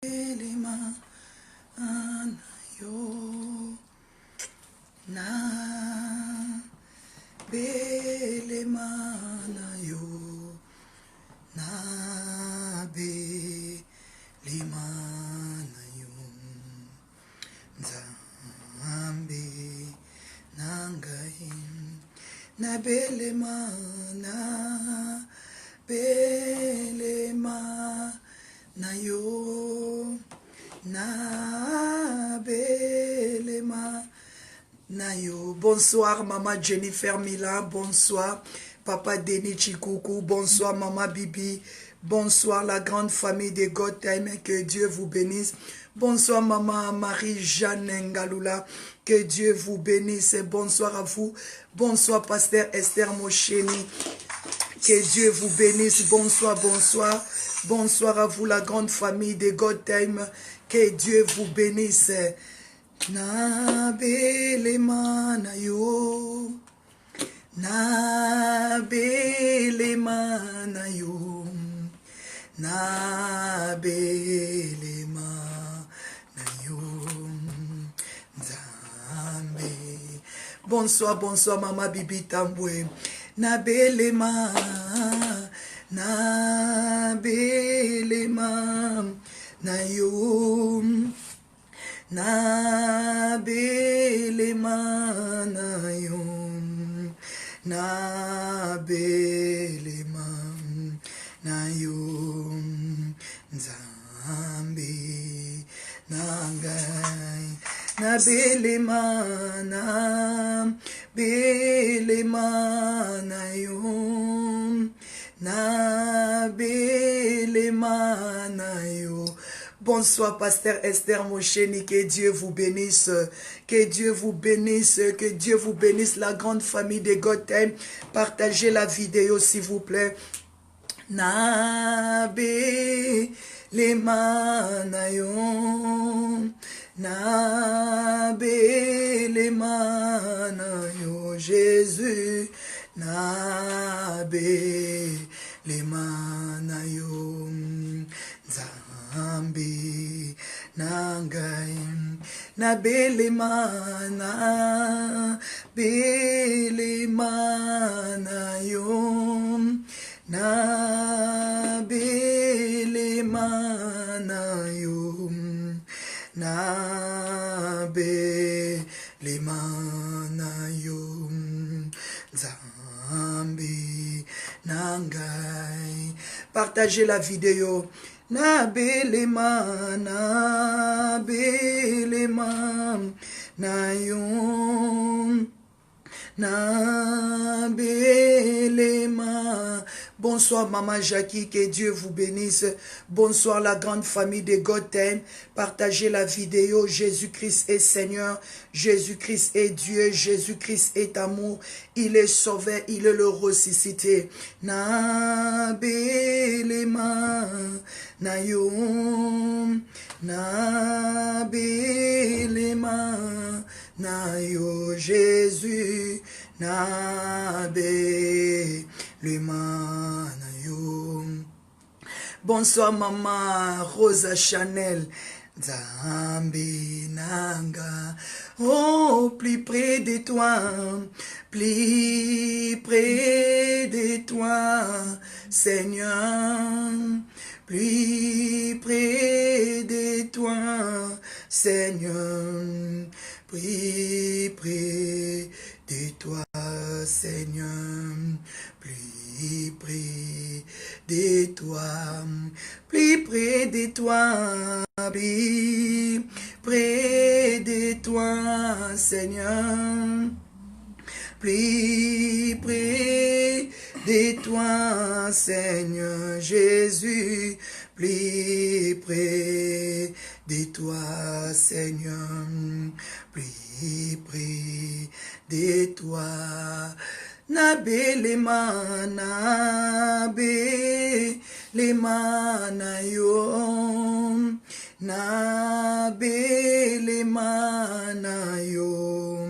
belema na yo, na belema na yo, na belema na yo, Nzambe nangai, na belema na yo, na belema na yo. Bonsoir Maman Jennifer Mila, bonsoir Papa Denis Chikoukou, bonsoir Maman Bibi, bonsoir la grande famille de God Time, que Dieu vous bénisse. Bonsoir Maman Marie-Jeanne Ngaloula, que Dieu vous bénisse. Bonsoir à vous. Bonsoir Pasteur Esther Mocheni, que Dieu vous bénisse. Bonsoir, bonsoir. Bonsoir à vous la grande famille de God Time, que Dieu vous bénisse. Na belema na yo, na belema na yo, na belema na yo, Nzambe. Bonsoir, bonsoir Maman Bibi Tambwe. Na belema na yo, na belema na yo, na belema na yo, Nzambe nangai, na belema na yo, na belema na yo. Bonsoir Pasteur Esther Mocheni, que Dieu vous bénisse, que Dieu vous bénisse, que Dieu vous bénisse, la grande famille de God Time. Partagez la vidéo s'il vous plaît. Na belema na yo, na belema na yo, Jésus, na belema na yo, Nzambe nangai, na belema na yo, na belema na yo, na belema na yo, Nzambe nangai. Partagez la vidéo. Na belema na yo, na belema. Bonsoir Maman Jackie, que Dieu vous bénisse. Bonsoir la grande famille de God Time. Partagez la vidéo. Jésus-Christ est Seigneur, Jésus-Christ est Dieu, Jésus-Christ est amour. Il est sauvé, il est le ressuscité. Na belema na yo, na belema na yo, Jésus, na belema na yo. Bonsoir Maman Rosa Chanel. Nzambe nanga, oh, plus près de toi, plus près de toi, Seigneur, plus près de toi, Seigneur, plus près de toi, Seigneur, plus près de toi, plus près de toi, plus près de toi, Seigneur, plus près de toi, Seigneur Jésus, plus près de toi, Seigneur, plus près de toi. Na belema na yo, na belema na yo,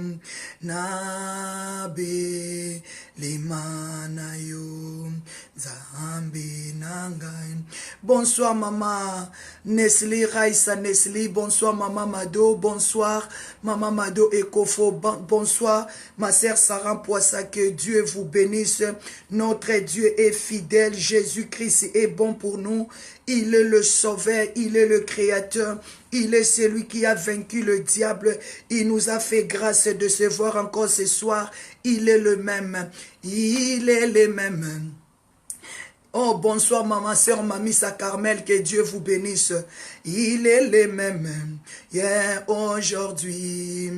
na belema na yo, Nzambe nangai. Bonsoir maman Nesli, Raissa Nesli, bonsoir maman Mado, bonsoir maman Mado Ekofo, bonsoir ma sœur Sarah Poissa, que Dieu vous bénisse. Notre Dieu est fidèle, Jésus-Christ est bon pour nous. Il est le sauveur, il est le créateur, il est celui qui a vaincu le diable. Il nous a fait grâce de se voir encore ce soir. Il est le même, il est le même. Oh, bonsoir, maman, sœur, Mamissa Carmel, que Dieu vous bénisse. Il est le même, hier, aujourd'hui.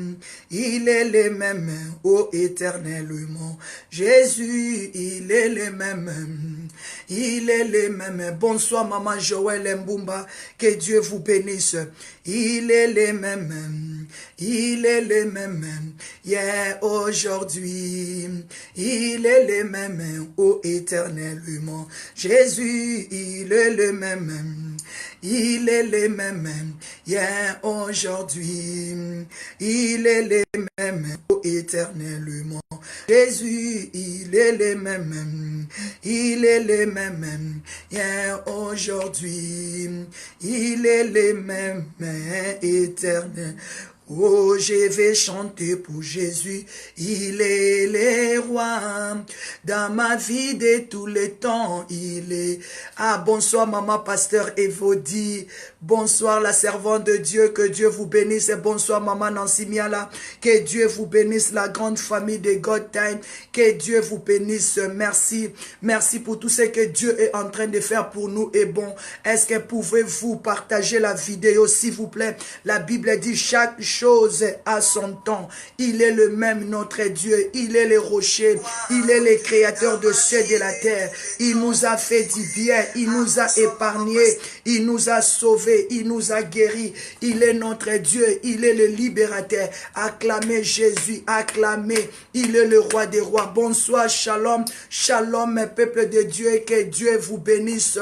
Il est le même, ô éternellement. Jésus, il est le même. Il est le même. Bonsoir, maman Joël Mbumba, que Dieu vous bénisse. Il est le même. Il est le même, hier, aujourd'hui. Il est le même, ô éternellement. Jésus, il est le même. Il est le même, hier, aujourd'hui. Il est le même, ô éternellement. Jésus, il est le même. Il est le même, hier, aujourd'hui. Il est le même, éternel. Oh, je vais chanter pour Jésus, il est le roi, dans ma vie de tous les temps, il est. Ah, bonsoir maman pasteur Evodie, bonsoir la servante de Dieu, que Dieu vous bénisse, et bonsoir maman Nancy Miala, que Dieu vous bénisse, la grande famille de God Time, que Dieu vous bénisse, merci, merci pour tout ce que Dieu est en train de faire pour nous, et bon, est-ce que pouvez-vous partager la vidéo s'il vous plaît? La Bible dit chaque chose à son temps. Il est le même notre Dieu. Il est le rocher. Il est le créateur de cieux et de la terre. Il nous a fait du bien. Il nous a épargnés. Il nous a sauvés. Il nous a guéris. Il est notre Dieu. Il est le libérateur. Acclamez Jésus. Acclamez. Il est le roi des rois. Bonsoir. Shalom. Shalom, peuple de Dieu. Et que Dieu vous bénisse.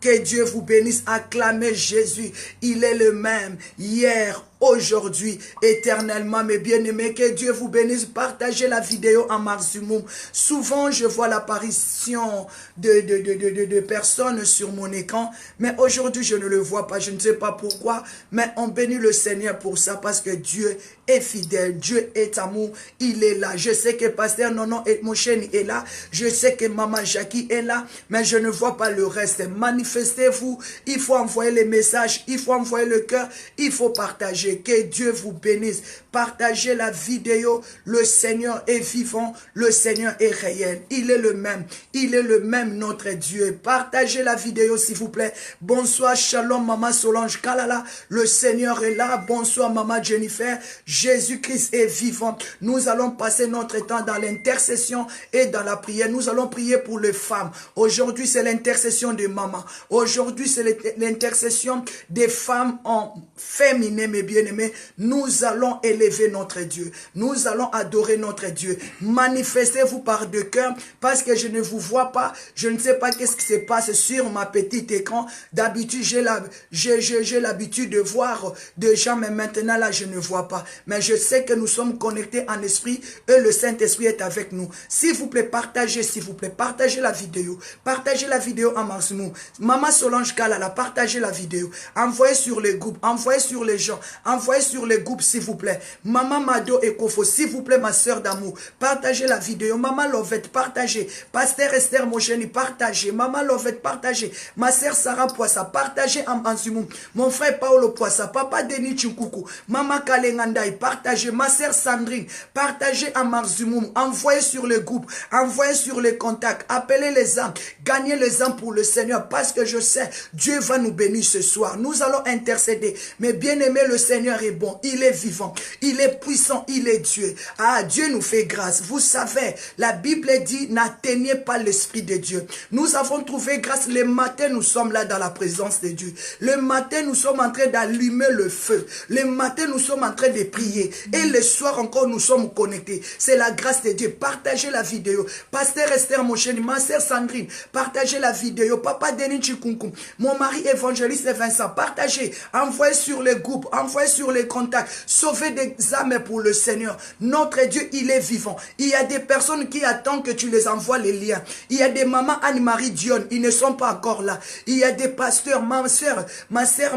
Que Dieu vous bénisse. Acclamez Jésus. Il est le même hier, aujourd'hui, éternellement, mes bien-aimés. Que Dieu vous bénisse. Partagez la vidéo en maximum. Souvent, je vois l'apparition de personnes sur mon écran, mais aujourd'hui, je ne le vois pas. Je ne sais pas pourquoi, mais on bénit le Seigneur pour ça, parce que Dieu est fidèle. Dieu est amour. Il est là. Je sais que Pasteur Nono et Mosheni est là. Je sais que Maman Jackie est là, mais je ne vois pas le reste. Manifestez-vous. Il faut envoyer les messages. Il faut envoyer le cœur. Il faut partager. Que Dieu vous bénisse. Partagez la vidéo. Le Seigneur est vivant. Le Seigneur est réel. Il est le même. Il est le même notre Dieu. Partagez la vidéo s'il vous plaît. Bonsoir, shalom, Maman Solange Kalala. Le Seigneur est là. Bonsoir, Maman Jennifer. Jésus-Christ est vivant. Nous allons passer notre temps dans l'intercession et dans la prière. Nous allons prier pour les femmes. Aujourd'hui, c'est l'intercession de maman. Aujourd'hui, c'est l'intercession des femmes en féminin, mes bien-aimés. Nous allons élever notre Dieu. Nous allons adorer notre Dieu. Manifestez-vous par deux cœurs, parce que je ne vous vois pas. Je ne sais pas qu'est-ce qui se passe sur ma petite écran. D'habitude, j'ai l'habitude de voir des gens, mais maintenant là, je ne vois pas. Mais je sais que nous sommes connectés en esprit et le Saint-Esprit est avec nous. S'il vous plaît, partagez, s'il vous plaît, partagez la vidéo. Partagez la vidéo en maximum. Maman Solange Kalala, partagez la vidéo. Envoyez sur les groupes, envoyez sur les gens, envoyez sur les groupes, s'il vous plaît. Maman Mado et Kofo, s'il vous plaît, ma soeur d'amour, partagez la vidéo. Maman Lovette, partagez. Pasteur Esther Mosheni, partagez. Maman Lovette, partagez. Ma soeur Sarah Poissa, partagez en maximum. Mon frère Paolo Poissa, Papa Denis Chinkoukou, Maman Kalengandai, partagez. Ma soeur Sandrine, partagez en maximum. Envoyez sur le groupe, envoyez sur les contacts, appelez les âmes, gagnez les âmes pour le Seigneur, parce que je sais, Dieu va nous bénir ce soir. Nous allons intercéder. Mais bien aimé, le Seigneur est bon, il est vivant, il est puissant, il est Dieu. Ah, Dieu nous fait grâce. Vous savez, la Bible dit, n'atteignez pas l'Esprit de Dieu. Nous avons trouvé grâce. Le matin, nous sommes là dans la présence de Dieu. Le matin, nous sommes en train d'allumer le feu. Le matin, nous sommes en train de prier. Et le soir encore, nous sommes connectés. C'est la grâce de Dieu. Partagez la vidéo. Pasteur Esther Mosheni, ma sœur Sandrine, partagez la vidéo. Papa Denis Chikunkum, mon mari évangéliste Vincent, partagez. Envoyez sur les groupes, envoyez envoyer sur les contacts, sauver des âmes pour le Seigneur. Notre Dieu, il est vivant. Il y a des personnes qui attendent que tu les envoies les liens. Il y a des mamans Anne-Marie Dion, ils ne sont pas encore là. Il y a des pasteurs, ma sœur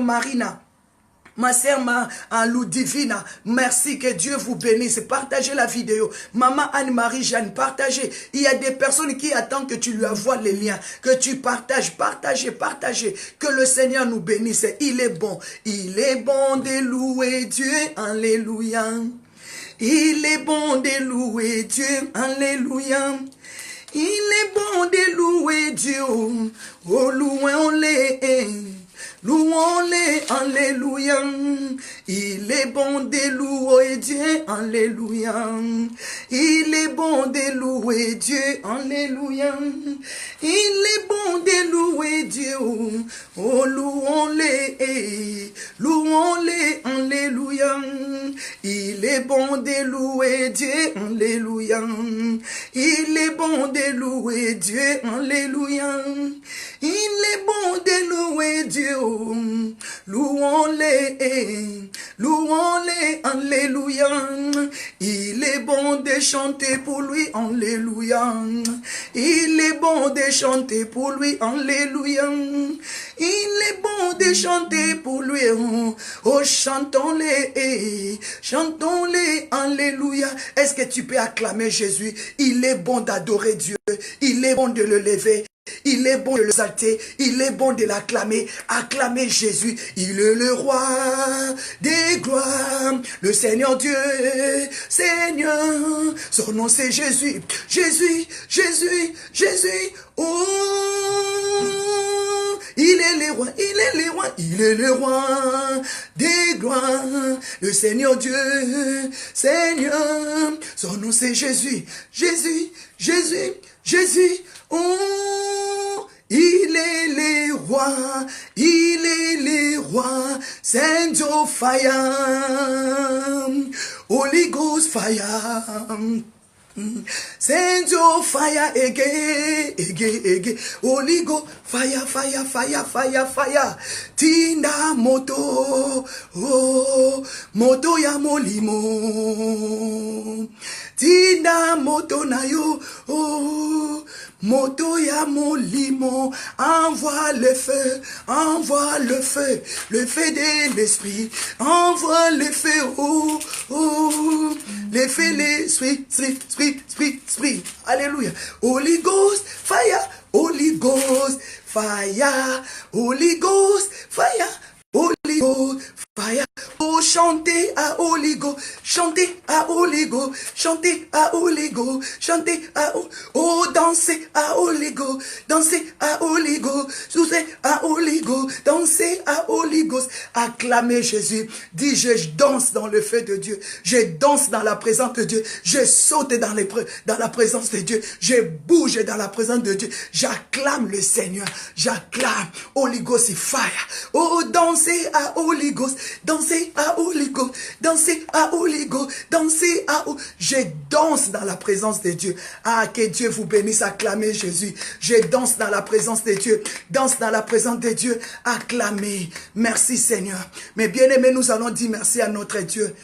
Marina. Ma sœur en Lou Divina, merci, que Dieu vous bénisse. Partagez la vidéo. Maman Anne-Marie Jeanne, partagez. Il y a des personnes qui attendent que tu lui envoies les liens, que tu partages, partagez. Que le Seigneur nous bénisse. Il est bon de louer Dieu. Alléluia. Il est bon de louer Dieu. Alléluia. Il est bon de louer Dieu. Oh, louons-les. Louons-les, alléluia. Il est bon de louer Dieu, alléluia. Il est bon de louer Dieu, alléluia. Il est bon de louer Dieu. Oh, louons-les, louons-les, alléluia. Il est bon de louer Dieu, alléluia. Il est bon de louer Dieu, alléluia. Il est bon de louer Dieu. Louons-les, louons-les, alléluia. Il est bon de chanter pour lui, alléluia. Il est bon de chanter pour lui, alléluia. Il est bon de chanter pour lui, oh, chantons-les, chantons-les, alléluia. Est-ce que tu peux acclamer Jésus? Il est bon d'adorer Dieu, il est bon de le lever. Il est bon de l'exalter, il est bon de l'acclamer. Acclamer Jésus, il est le roi des gloires, le Seigneur Dieu, Seigneur. Son nom c'est Jésus, Jésus, Jésus, Jésus. Oh, il est le roi, il est le roi, il est le roi des gloires, le Seigneur Dieu, Seigneur. Son nom c'est Jésus, Jésus, Jésus, Jésus. Oh, il est le roi, il est le roi, Saint of fire, Holy Ghost fire. Send your fire again, Holy Ghost, fire, fire, fire, fire, fire. Tinda moto, oh, moto ya molimo. Tinda moto na yo, oh, moto ya molimo. Envoie le feu de l'esprit. Envoie le feu, oh, oh, le feu, l'esprit, spirit. Alléluia. Holy Ghost, fire. Holy Ghost, fire. Holy Ghost, fire. Holy Ghost, fire. Oh, chantez à Holy Ghost, chantez à Holy Ghost, chantez à Holy Ghost, chantez à oh, dansez à Holy Ghost, dansez à Holy Ghost, dansez à Holy Ghost, dansez à Holy Ghost. Acclamez Jésus. Dis, je danse dans le feu de Dieu, je danse dans la présence de Dieu, je saute dans la présence de Dieu, je bouge dans la présence de Dieu, j'acclame le Seigneur, j'acclame Holy Ghost fire. Oh, dansez à Holy Ghost, dansez à Holy Ghost, dansez à Holy Ghost, dansez à je danse dans la présence de Dieu. Ah, que Dieu vous bénisse, acclamez Jésus. Je danse dans la présence de Dieu, danse dans la présence de Dieu, acclamez. Merci Seigneur. Mais bien-aimés, nous allons dire merci à notre Dieu.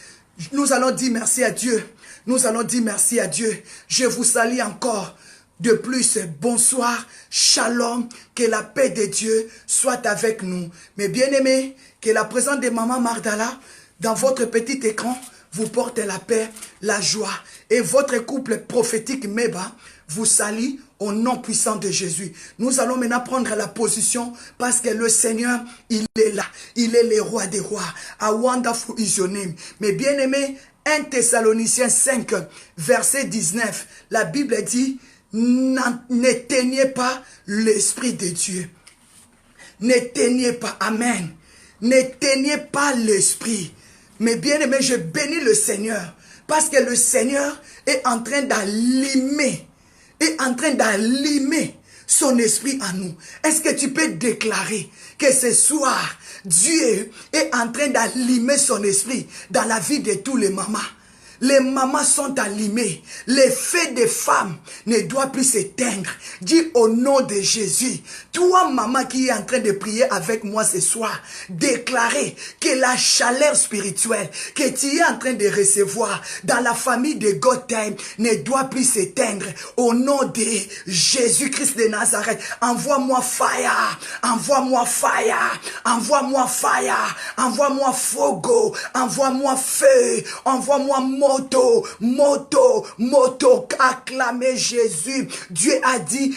Nous allons dire merci à Dieu. Nous allons dire merci à Dieu. Je vous salue encore. De plus, bonsoir, shalom, que la paix de Dieu soit avec nous. Mais bien-aimés, que la présence de Maman Magdala dans votre petit écran vous porte la paix, la joie. Et votre couple prophétique Meba vous salue au nom puissant de Jésus. Nous allons maintenant prendre la position parce que le Seigneur, il est là. Il est le roi des rois. A wonderful is your name. Mais bien-aimés, 1 Thessaloniciens 5, verset 19, la Bible dit, n'éteignez pas l'Esprit de Dieu. N'éteignez pas, amen. N'éteignez pas l'Esprit. Mais bien aimé, je bénis le Seigneur. Parce que le Seigneur est en train d'allumer. Son esprit en nous. Est-ce que tu peux déclarer que ce soir, Dieu est en train d'allumer son esprit dans la vie de tous les mamans? Les mamans sont allumées. Les feux des femmes ne doivent plus s'éteindre. Dis au nom de Jésus. Toi, maman qui est en train de prier avec moi ce soir, déclarez que la chaleur spirituelle que tu es en train de recevoir dans la famille de God Time ne doit plus s'éteindre. Au nom de Jésus-Christ de Nazareth, envoie-moi fire. Envoie-moi fire. Envoie-moi fire. Envoie-moi fogo. Envoie-moi feu. Envoie-moi moto, acclamez Jésus. Dieu a dit,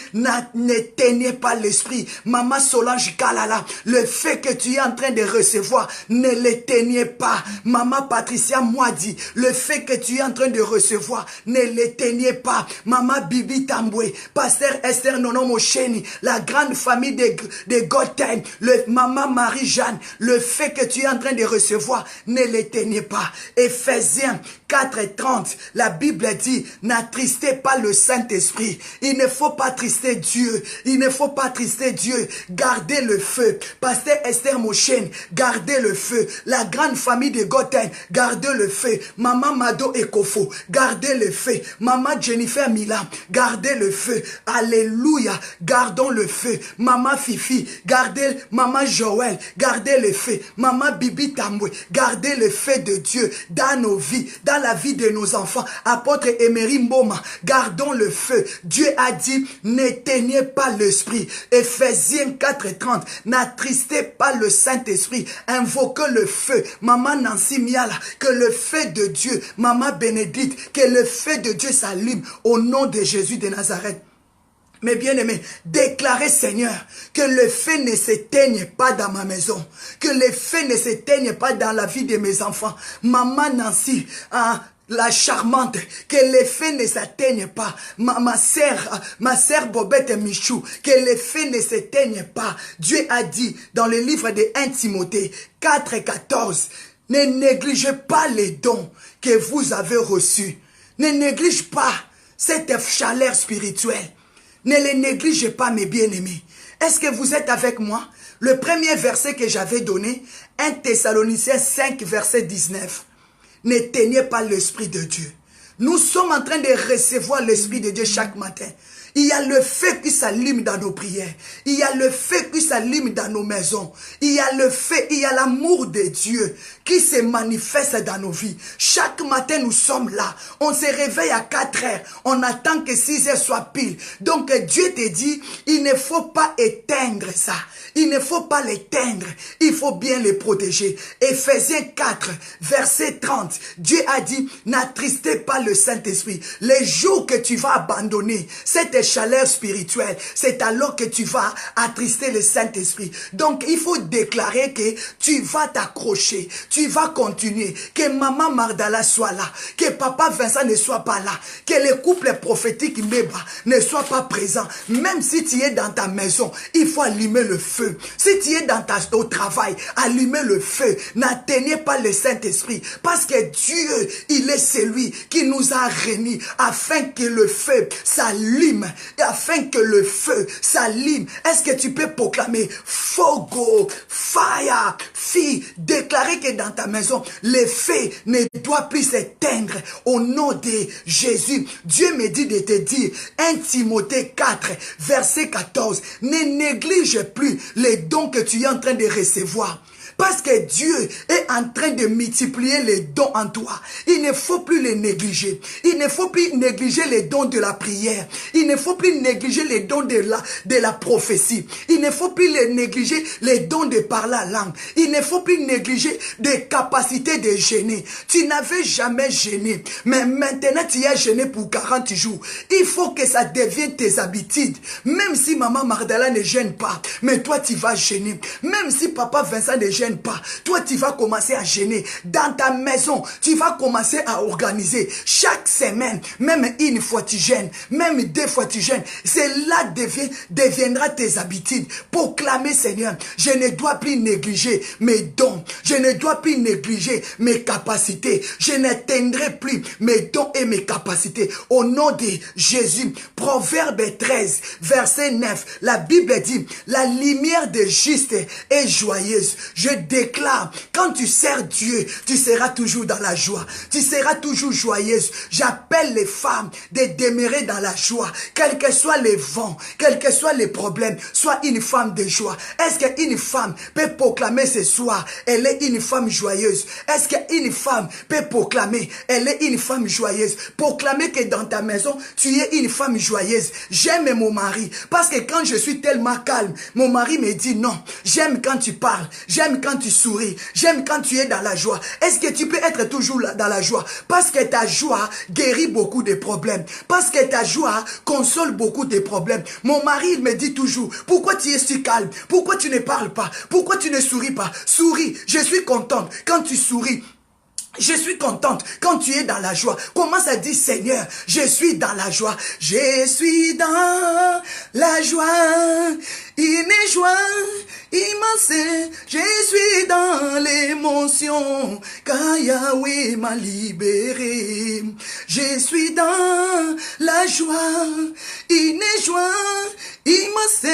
n'éteignez pas l'esprit. Maman Solange Kalala, le fait que tu es en train de recevoir, ne l'éteignez pas. Maman Patricia Moadi, le fait que tu es en train de recevoir, ne l'éteignez pas. Maman Bibi Tamboué, Pasteur Esther Nono Mosheni, la grande famille de God Time, Maman Marie-Jeanne, le fait que tu es en train de recevoir, ne l'éteignez pas. Éphésiens 4:30, la Bible dit, n'attristez pas le Saint-Esprit. Il ne faut pas trister Dieu. Il ne faut pas trister Dieu. Gardez le feu. Pasteur Esther Mochen, gardez le feu. La grande famille de Goten, gardez le feu. Maman Mado Ekofo, gardez le feu. Maman Jennifer Mila, gardez le feu. Alléluia, gardons le feu. Maman Fifi, gardez. Maman Joël, gardez le feu. Maman Bibi Tamboué, gardez le feu de Dieu dans nos vies, dans la vie de nos enfants. Apôtre Emery Mboma, gardons le feu. Dieu a dit, n'éteignez pas l'esprit. Éphésiens 4:30, n'attristez pas le Saint-Esprit. Invoquez le feu. Maman Nancy Miala, que le feu de Dieu, Maman Bénédicte, que le feu de Dieu s'allume au nom de Jésus de Nazareth. Mes bien-aimés, déclarez Seigneur que le feu ne s'éteigne pas dans ma maison, que le feu ne s'éteigne pas dans la vie de mes enfants. Maman Nancy, la charmante, que les feux ne s'éteignent pas. Ma sœur Bobette Michou, que les feux ne s'éteignent pas. Dieu a dit dans le livre de 1 Timothée 4:14, ne négligez pas les dons que vous avez reçus. Ne néglige pas cette chaleur spirituelle. Ne les négligez pas, mes bien-aimés. Est-ce que vous êtes avec moi? Le premier verset que j'avais donné, 1 Thessaloniciens 5, verset 19. N'éteignez pas l'Esprit de Dieu. Nous sommes en train de recevoir l'Esprit de Dieu chaque matin. Il y a le feu qui s'allume dans nos prières. Il y a le feu qui s'allume dans nos maisons. Il y a le feu, il y a l'amour de Dieu qui se manifeste dans nos vies. Chaque matin, nous sommes là. On se réveille à 4 heures. On attend que 6 heures soient pile. Donc, Dieu te dit, il ne faut pas éteindre ça. Il ne faut pas l'éteindre. Il faut bien les protéger. Éphésiens 4, verset 30. Dieu a dit, n'attristez pas le Saint-Esprit. Les jours que tu vas abandonner cette chaleur spirituelle, c'est alors que tu vas attrister le Saint-Esprit. Donc, il faut déclarer que tu vas t'accrocher. Tu vas continuer. Que maman Mardala soit là. Que papa Vincent ne soit pas là. Que les couples prophétiques Meba ne soient pas présents. Même si tu es dans ta maison, il faut allumer le feu. Si tu es dans au travail, allumez le feu. N'atteignez pas le Saint-Esprit. Parce que Dieu, il est celui qui nous a réunis afin que le feu s'allume. Et afin que le feu s'allume. Est-ce que tu peux proclamer Fogo, fire, fille, déclarer que dans ta maison, le feu ne doit plus s'éteindre au nom de Jésus. Dieu me dit de te dire, 1 Timothée 4, verset 14, ne néglige plus les dons que tu es en train de recevoir. Parce que Dieu est en train de multiplier les dons en toi. Il ne faut plus les négliger. Il ne faut plus négliger les dons de la prière. Il ne faut plus négliger les dons de la prophétie. Il ne faut plus les négliger les dons de parler la langue. Il ne faut plus négliger des capacités de gêner. Tu n'avais jamais gêné. Mais maintenant tu as gêné pour 40 jours. Il faut que ça devienne tes habitudes. Même si maman Mardala ne gêne pas. Mais toi tu vas gêner. Même si papa Vincent ne gêne pas, toi tu vas commencer à gêner. Dans ta maison, tu vas commencer à organiser. Chaque semaine, même une fois tu gênes, même 2 fois tu gênes. Cela deviendra tes habitudes. Proclamer, Seigneur, je ne dois plus négliger mes dons. Je ne dois plus négliger mes capacités. Je n'atteindrai plus mes dons et mes capacités. Au nom de Jésus. Proverbe 13, verset 9. La Bible dit, la lumière des justes est joyeuse. Je déclare, quand tu sers Dieu, tu seras toujours dans la joie. Tu seras toujours joyeuse. J'appelle les femmes de demeurer dans la joie. Quels que soient les vents, quels que soient les problèmes, sois une femme de joie. Est-ce qu'une femme peut proclamer ce soir, elle est une femme joyeuse? Est-ce qu'une femme peut proclamer, elle est une femme joyeuse? Proclamer que dans ta maison, tu es une femme joyeuse. J'aime mon mari, parce que quand je suis tellement calme, mon mari me dit non. J'aime quand tu parles, j'aime quand tu souris, j'aime quand tu es dans la joie. Est-ce que tu peux être toujours dans la joie? Parce que ta joie guérit beaucoup de problèmes. Parce que ta joie console beaucoup de problèmes. Mon mari, il me dit toujours, pourquoi tu es si calme? Pourquoi tu ne parles pas? Pourquoi tu ne souris pas? Souris, je suis contente quand tu souris. Je suis contente quand tu es dans la joie. Commence à dire, Seigneur, je suis dans la joie. Je suis dans la joie. Une joie immense. Je suis dans l'émotion. Car Yahweh m'a libéré. Je suis dans la joie. Une joie immense.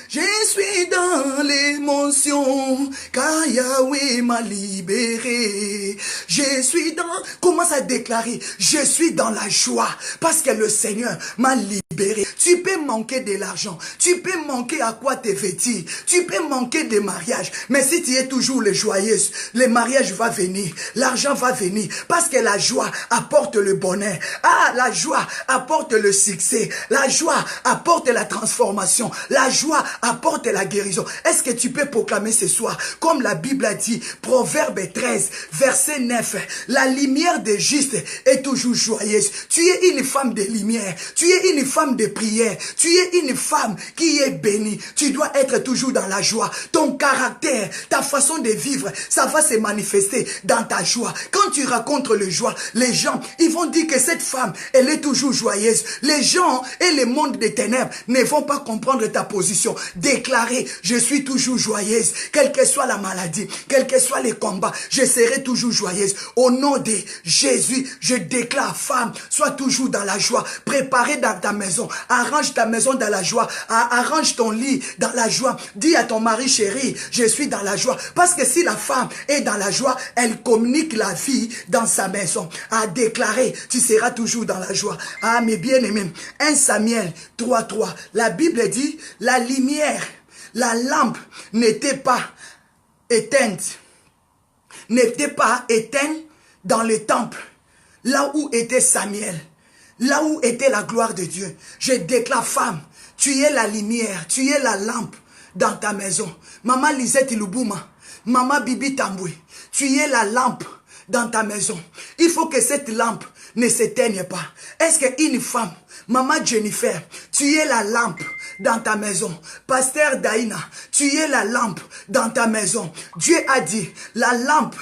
Je suis dans l'émotion. Car Yahweh m'a libéré. Je suis dans, commence à déclarer, je suis dans la joie parce que le Seigneur m'a libéré. Tu peux manquer de l'argent, tu peux manquer à quoi te vêtir, tu peux manquer de mariage, mais si tu es toujours le joyeux, le mariage va venir, l'argent va venir parce que la joie apporte le bonheur. Ah, la joie apporte le succès, la joie apporte la transformation, la joie apporte la guérison. Est-ce que tu peux proclamer ce soir, comme la Bible a dit, Proverbe 13, verset 9, la lumière des justes est toujours joyeuse. Tu es une femme de lumière, tu es une femme de prière, tu es une femme qui est bénie. Tu dois être toujours dans la joie. Ton caractère, ta façon de vivre, ça va se manifester dans ta joie. Quand tu racontes le joie, les gens, ils vont dire que cette femme, elle est toujours joyeuse. Les gens et le monde des ténèbres ne vont pas comprendre ta position. Déclarer, je suis toujours joyeuse, quelle que soit la maladie, quels que soient les combats, je serai toujours joyeuse. Au nom de Jésus, je déclare, femme, sois toujours dans la joie. Préparez dans ta maison. Arrange ta maison dans la joie. Arrange ton lit dans la joie. Dis à ton mari, chéri, je suis dans la joie. Parce que si la femme est dans la joie, elle communique la vie dans sa maison. À déclarer, tu seras toujours dans la joie. Ah, mes bien-aimés, 1 Samuel 3:3. La Bible dit, la lumière, la lampe n'était pas éteinte. N'était pas éteinte dans le temple, là où était Samuel, là où était la gloire de Dieu. Je déclare, femme, tu es la lumière, tu es la lampe dans ta maison. Maman Lisette Ilubouma, Maman Bibi Tamboué, tu es la lampe dans ta maison. Il faut que cette lampe ne s'éteigne pas. Est-ce qu'une femme, Maman Jennifer, tu es la lampe dans ta maison. Pasteur Daïna, tu es la lampe dans ta maison. Dieu a dit, la lampe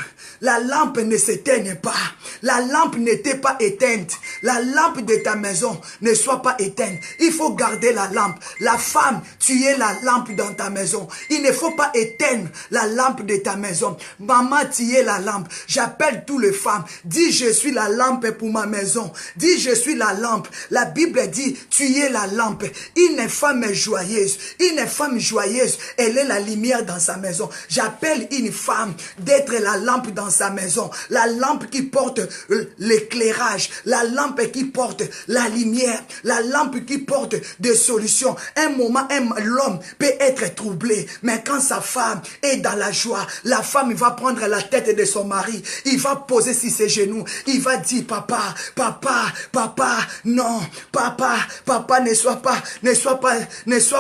ne s'éteigne pas. La lampe n'était pas éteinte. La lampe de ta maison ne soit pas éteinte. Il faut garder la lampe. La femme, tu es la lampe dans ta maison. Il ne faut pas éteindre la lampe de ta maison. Maman, tu es la lampe. J'appelle toutes les femmes. Dis, je suis la lampe pour ma maison. Dis, je suis la lampe. La Bible dit, tu es la lampe. Une femme joyeuse. Une femme joyeuse, elle est la lumière dans sa maison. J'appelle une femme d'être la lampe dans sa maison. La lampe qui porte l'éclairage. La lampe qui porte la lumière. La lampe qui porte des solutions. Un moment, l'homme peut être troublé. Mais quand sa femme est dans la joie, la femme va prendre la tête de son mari. Il va poser sur ses genoux. Il va dire, papa, papa, papa, non, papa, papa, ne sois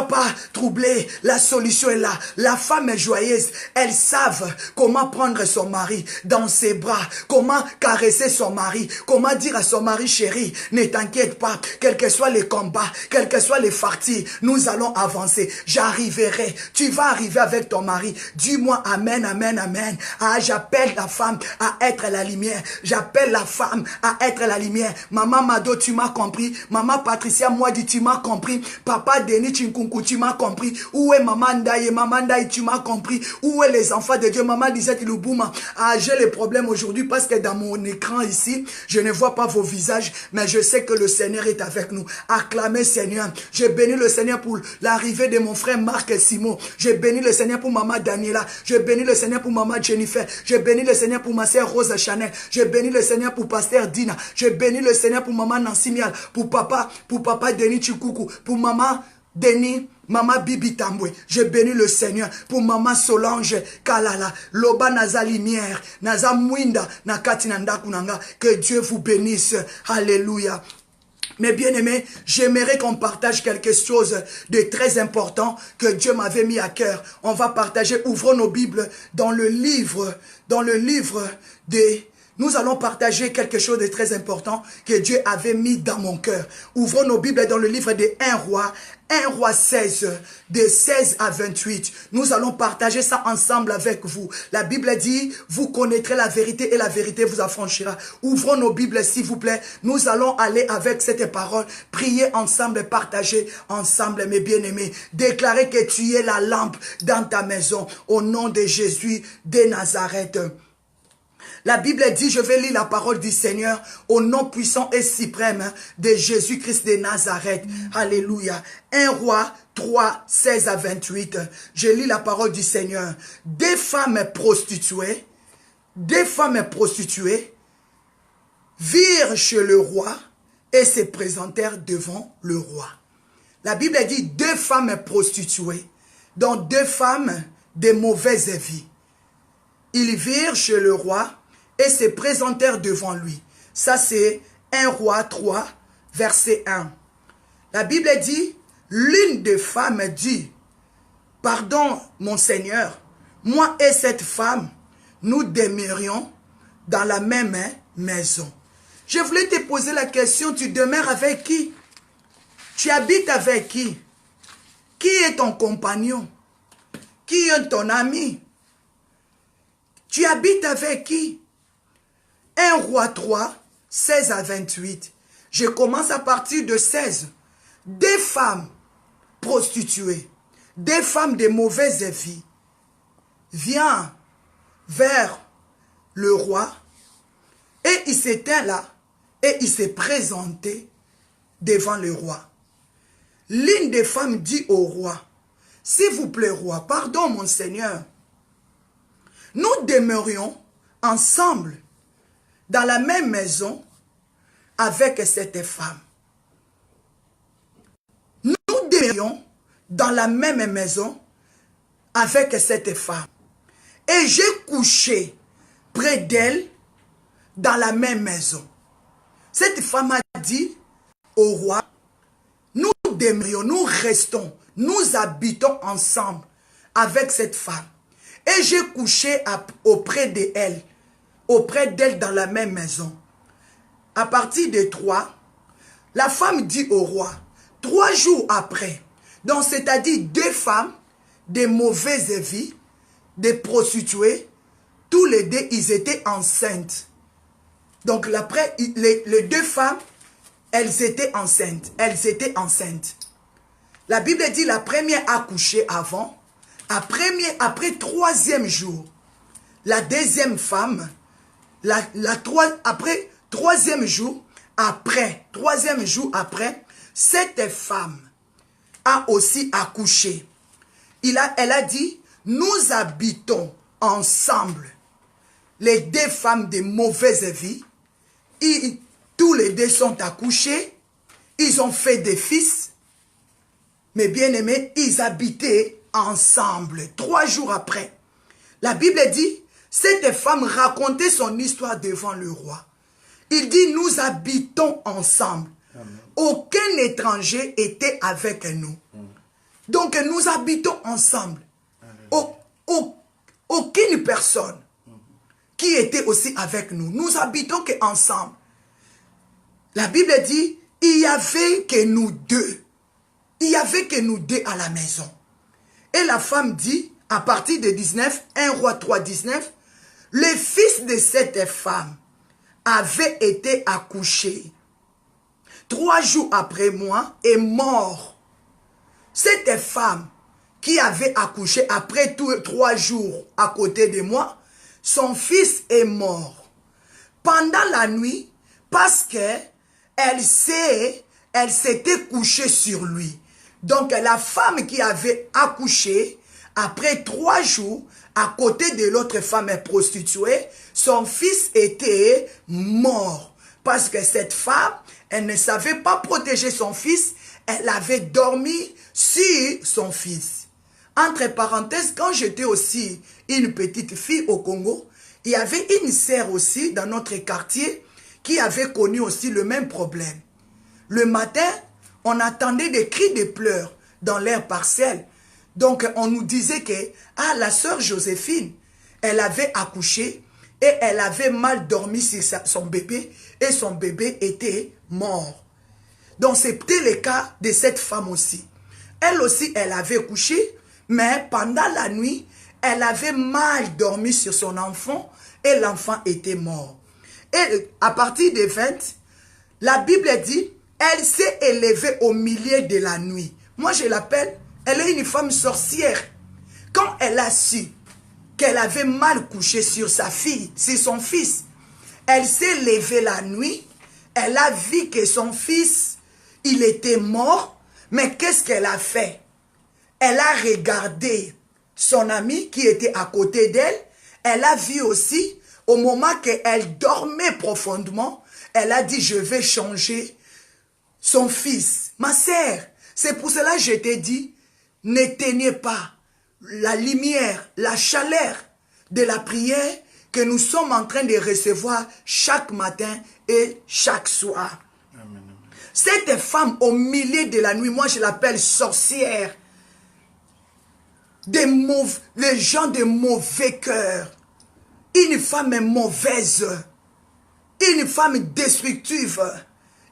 pas troublé. La solution est là. La femme est joyeuse. Elles savent comment prendre son mari dans ses bras, comment caresser son mari, comment dire à son mari, chéri, ne t'inquiète pas, quels que soient les combats, quels que soient les fartis, nous allons avancer. J'arriverai. Tu vas arriver avec ton mari. Dis-moi amen, amen, amen. Ah, j'appelle la femme à être la lumière. J'appelle la femme à être être la lumière. Maman Mado, tu m'as compris. Maman Patricia Mwadi, tu m'as compris. Papa Denis Chinkunku, tu m'as compris. Où est Maman Ndaye? Maman Ndaye, tu m'as compris. Où est les enfants de Dieu? Maman Lisette Lubouma. Ah, j'ai les problèmes aujourd'hui parce que dans mon écran ici, je ne vois pas vos visages, mais je sais que le Seigneur est avec nous. Acclamez Seigneur. J'ai béni le Seigneur pour l'arrivée de mon frère Marc et Simon. J'ai béni le Seigneur pour Maman Daniela. J'ai béni le Seigneur pour Maman Jennifer. J'ai béni le Seigneur pour ma sœur Rose Chanel. J'ai béni le Seigneur pour Pasteur Dina. J'ai béni le Seigneur pour Maman Nancy Mial. Pour papa Denis Chikuku. Pour Maman Denis, Maman Bibi Tambwe. J'ai béni le Seigneur pour Maman Solange Kalala. Loba Naza Limière. Naza Mwinda. Nakati Nanda Kunanga. Que Dieu vous bénisse. Alléluia. Mes bien-aimés, j'aimerais qu'on partage quelque chose de très important que Dieu m'avait mis à cœur. On va partager, ouvrons nos Bibles dans le livre des... Nous allons partager quelque chose de très important que Dieu avait mis dans mon cœur. Ouvrons nos Bibles dans le livre des 1 roi 16, de 16 à 28. Nous allons partager ça ensemble avec vous. La Bible dit, vous connaîtrez la vérité et la vérité vous affranchira. Ouvrons nos Bibles s'il vous plaît. Nous allons aller avec cette parole, prier ensemble, partager ensemble mes bien-aimés. Déclarer que tu es la lampe dans ta maison au nom de Jésus de Nazareth. La Bible dit, je vais lire la parole du Seigneur au nom puissant et suprême de Jésus-Christ de Nazareth. Alléluia. 1 roi 3, 16 à 28. Je lis la parole du Seigneur. Des femmes prostituées virent chez le roi et se présentèrent devant le roi. La Bible dit 2 femmes prostituées, dont 2 femmes de mauvaise vie. Ils virent chez le roi et se présentèrent devant lui. Ça c'est 1 roi 3, verset 1. La Bible dit, l'une des femmes dit, pardon mon Seigneur, moi et cette femme, nous demeurions dans la même maison. Je voulais te poser la question, tu demeures avec qui? Tu habites avec qui? Qui est ton compagnon? Qui est ton ami? Tu habites avec qui? 1 roi 3, 16 à 28. Je commence à partir de 16. Des femmes prostituées, des femmes de mauvaise vie, viennent vers le roi et il s'était là et il s'est présenté devant le roi. L'une des femmes dit au roi, s'il vous plaît roi, pardon mon Seigneur, nous demeurions ensemble dans la même maison avec cette femme. Nous demeurions dans la même maison avec cette femme. Et j'ai couché près d'elle dans la même maison. Cette femme a dit au roi, nous demeurions, nous restons, nous habitons ensemble avec cette femme. Et j'ai couché auprès d'elle dans la même maison. À partir de 3, la femme dit au roi, 3 jours après, donc c'est-à-dire 2 femmes de mauvaise vie, des prostituées, tous les 2, ils étaient enceintes. Donc après, les 2 femmes, elles étaient enceintes. La Bible dit la première a couché avant, après 3e jour, la deuxième femme, après 3e jour après, cette femme a aussi accouché. Elle a dit, nous habitons ensemble. Les 2 femmes de mauvaise vie, tous les 2 sont accouchés, ils ont fait des fils, mais bien aimés, ils habitaient ensemble. 3 jours après, la Bible dit, cette femme racontait son histoire devant le roi. Il dit, nous habitons ensemble. Amen. Aucun étranger était avec nous. Donc nous habitons ensemble. Aucune personne qui était aussi avec nous. Nous habitons ensemble. La Bible dit, il n'y avait que nous 2. Il n'y avait que nous 2 à la maison. Et la femme dit, à partir de 19, 1 roi 3, 19, le fils de cette femme avait été accouché. 3 jours après moi, est mort. Cette femme qui avait accouché après 3 jours à côté de moi, son fils est mort. Pendant la nuit, parce qu'elle s'était couchée sur lui. Donc la femme qui avait accouché, après 3 jours, à côté de l'autre femme prostituée, son fils était mort. Parce que cette femme, elle ne savait pas protéger son fils, elle avait dormi sur son fils. Entre parenthèses, quand j'étais aussi une petite fille au Congo, il y avait une sœur aussi dans notre quartier qui avait connu aussi le même problème. Le matin, on attendait des cris de pleurs dans l'air parcelle. Donc, on nous disait que la sœur Joséphine, elle avait accouché et elle avait mal dormi sur son bébé et son bébé était mort. Donc, c'était le cas de cette femme aussi. Elle aussi, elle avait couché, mais pendant la nuit, elle avait mal dormi sur son enfant et l'enfant était mort. Et à partir de 20, la Bible dit, elle s'est élevée au milieu de la nuit. Moi, je l'appelle, elle est une femme sorcière. Quand elle a su qu'elle avait mal couché sur sa fille, sur son fils, elle s'est levée la nuit, elle a vu que son fils, il était mort, mais qu'est-ce qu'elle a fait? Elle a regardé son ami qui était à côté d'elle, elle a vu aussi, au moment qu'elle dormait profondément, elle a dit, je vais changer son fils. Ma sœur, c'est pour cela que je t'ai dit, n'éteignez pas la lumière, la chaleur de la prière que nous sommes en train de recevoir chaque matin et chaque soir. Amen. Cette femme au milieu de la nuit, moi je l'appelle sorcière, les gens de mauvais cœur, une femme mauvaise, une femme destructive,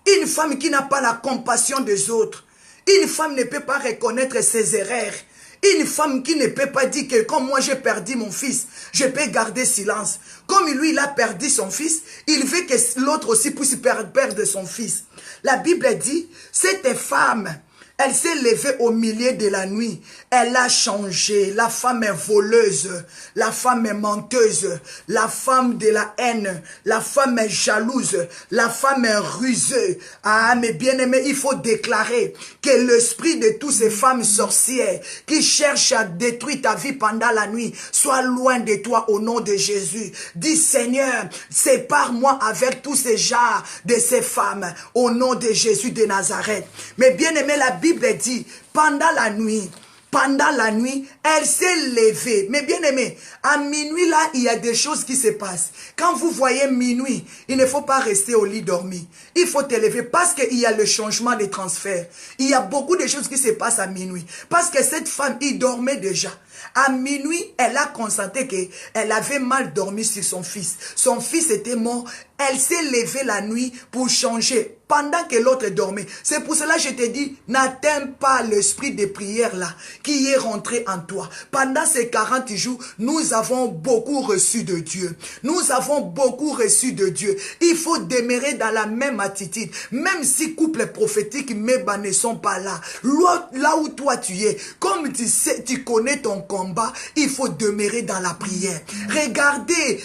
une femme qui n'a pas la compassion des autres, une femme ne peut pas reconnaître ses erreurs, une femme qui ne peut pas dire que comme moi j'ai perdu mon fils, je peux garder silence. Comme lui, il a perdu son fils, il veut que l'autre aussi puisse perdre son fils. La Bible dit, cette femme, elle s'est levée au milieu de la nuit. Elle a changé. La femme est voleuse. La femme est menteuse. La femme de la haine. La femme est jalouse. La femme est rusée. Ah, mes bien-aimés, il faut déclarer que l'esprit de toutes ces femmes sorcières qui cherchent à détruire ta vie pendant la nuit soit loin de toi au nom de Jésus. Dis Seigneur, sépare-moi avec tous ces genres de ces femmes au nom de Jésus de Nazareth. Mes bien-aimés, la Bible dit, pendant la nuit, elle s'est levée. Mais bien aimé, à minuit là, il y a des choses qui se passent. Quand vous voyez minuit, il ne faut pas rester au lit dormi. Il faut te lever parce qu'il y a le changement de transfert. Il y a beaucoup de choses qui se passent à minuit. Parce que cette femme, il dormait déjà. À minuit, elle a constaté qu'elle avait mal dormi sur son fils. Son fils était mort. Elle s'est levée la nuit pour changer pendant que l'autre dormait. C'est pour cela que je te dis, n'atteins pas l'esprit de prière là qui est rentré en toi. Pendant ces 40 jours, nous avons beaucoup reçu de Dieu. Nous avons beaucoup reçu de Dieu. Il faut demeurer dans la même attitude. Même si couple prophétique ne sont pas là. Là où toi tu es, comme tu sais, tu connais ton combat, il faut demeurer dans la prière. Regardez,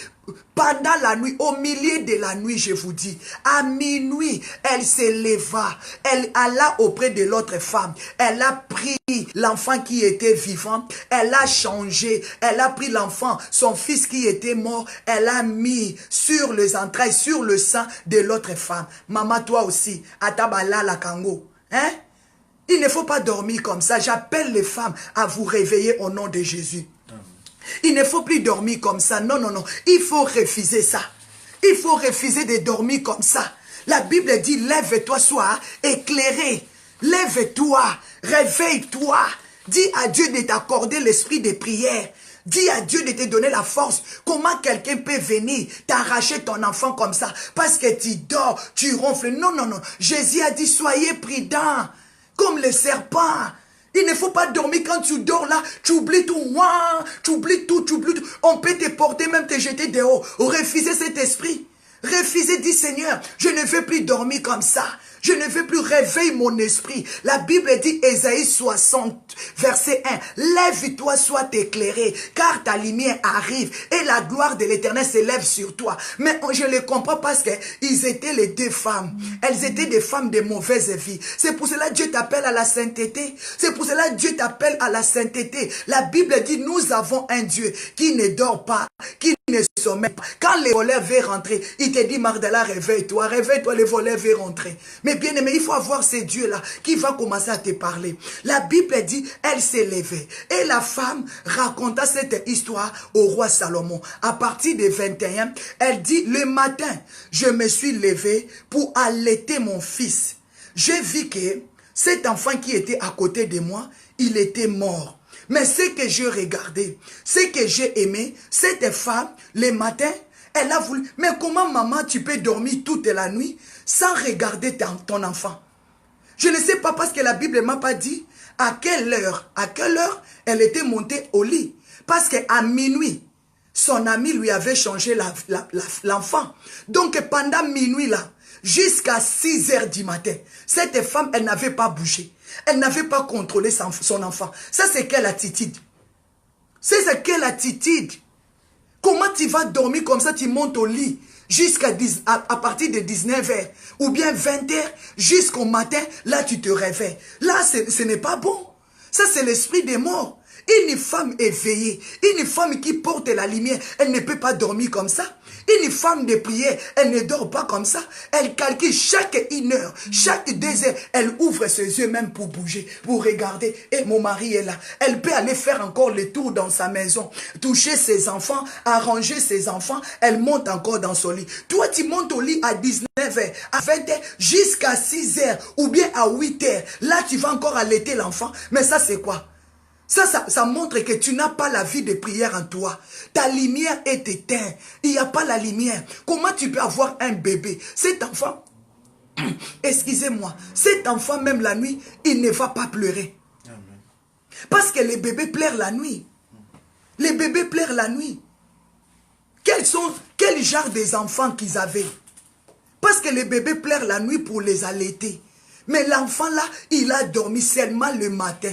pendant la nuit, au milieu de la nuit, je vous dis, à minuit, elle se leva, elle alla auprès de l'autre femme, elle a pris l'enfant qui était vivant, elle a changé, elle a pris l'enfant, son fils qui était mort, elle a mis sur les entrailles, sur le sang de l'autre femme. Maman, toi aussi, atabala la kango, hein? Il ne faut pas dormir comme ça. J'appelle les femmes à vous réveiller au nom de Jésus. Il ne faut plus dormir comme ça. Non, non, non. Il faut refuser ça. Il faut refuser de dormir comme ça. La Bible dit, lève-toi, sois éclairé. Lève-toi, réveille-toi. Dis à Dieu de t'accorder l'esprit de prière. Dis à Dieu de te donner la force. Comment quelqu'un peut venir t'arracher ton enfant comme ça? Parce que tu dors, tu ronfles. Non, non, non. Jésus a dit, soyez prudents, comme le serpent. Il ne faut pas dormir quand tu dors là, tu oublies tout, tu oublies tout, tu oublies tout. On peut te porter, même te jeter dehors. Refuser cet esprit. Refusez, dit Seigneur, je ne veux plus dormir comme ça. Je ne veux plus réveiller mon esprit. La Bible dit, Ésaïe 60, verset 1, lève-toi, sois éclairé, car ta lumière arrive et la gloire de l'Éternel s'élève sur toi. Mais je le comprends parce qu'ils étaient les deux femmes. Elles étaient des femmes de mauvaise vie. C'est pour cela que Dieu t'appelle à la sainteté. C'est pour cela que Dieu t'appelle à la sainteté. La Bible dit, nous avons un Dieu qui ne dort pas, qui ne sommeille pas. Quand les voleurs veulent rentrer, il te dit, Magdala, réveille-toi, réveille-toi, les voleurs veulent rentrer. Mais bien aimé, il faut avoir ces dieux-là qui va commencer à te parler. La Bible dit, elle s'est levée. Et la femme raconta cette histoire au roi Salomon. À partir de 21, elle dit, le matin, je me suis levée pour allaiter mon fils. J'ai vu que cet enfant qui était à côté de moi, il était mort. Mais ce que j'ai regardé, ce que j'ai aimé, cette femme, le matin, elle a voulu. Mais comment, maman, tu peux dormir toute la nuit sans regarder ton enfant? Je ne sais pas parce que la Bible ne m'a pas dit à quelle heure elle était montée au lit. Parce qu'à minuit, son ami lui avait changé l'enfant. Donc pendant minuit là, jusqu'à 6 heures du matin, cette femme, elle n'avait pas bougé. Elle n'avait pas contrôlé son enfant. Ça, c'est quelle attitude? C'est quelle attitude? Comment tu vas dormir comme ça, tu montes au lit à partir de 19h ou bien 20h jusqu'au matin, là tu te réveilles. Là, ce n'est pas bon. Ça, c'est l'esprit des morts. Une femme éveillée, une femme qui porte la lumière, elle ne peut pas dormir comme ça. Une femme de prière, elle ne dort pas comme ça. Elle calcule chaque 1 heure, chaque 2 heures, elle ouvre ses yeux même pour bouger, pour regarder. Et mon mari est là. Elle peut aller faire encore le tour dans sa maison, toucher ses enfants, arranger ses enfants. Elle monte encore dans son lit. Toi, tu montes au lit à 19h, à 20h, jusqu'à 6h ou bien à 8h. Là, tu vas encore allaiter l'enfant. Mais ça, c'est quoi? Ça montre que tu n'as pas la vie de prière en toi. Ta lumière est éteinte. Il n'y a pas la lumière. Comment tu peux avoir un bébé? Cet enfant, excusez-moi, cet enfant même la nuit, il ne va pas pleurer. Amen. Parce que les bébés pleurent la nuit. Les bébés pleurent la nuit. Quel genre des enfants qu'ils avaient? Parce que les bébés pleurent la nuit pour les allaiter. Mais l'enfant là, il a dormi seulement le matin.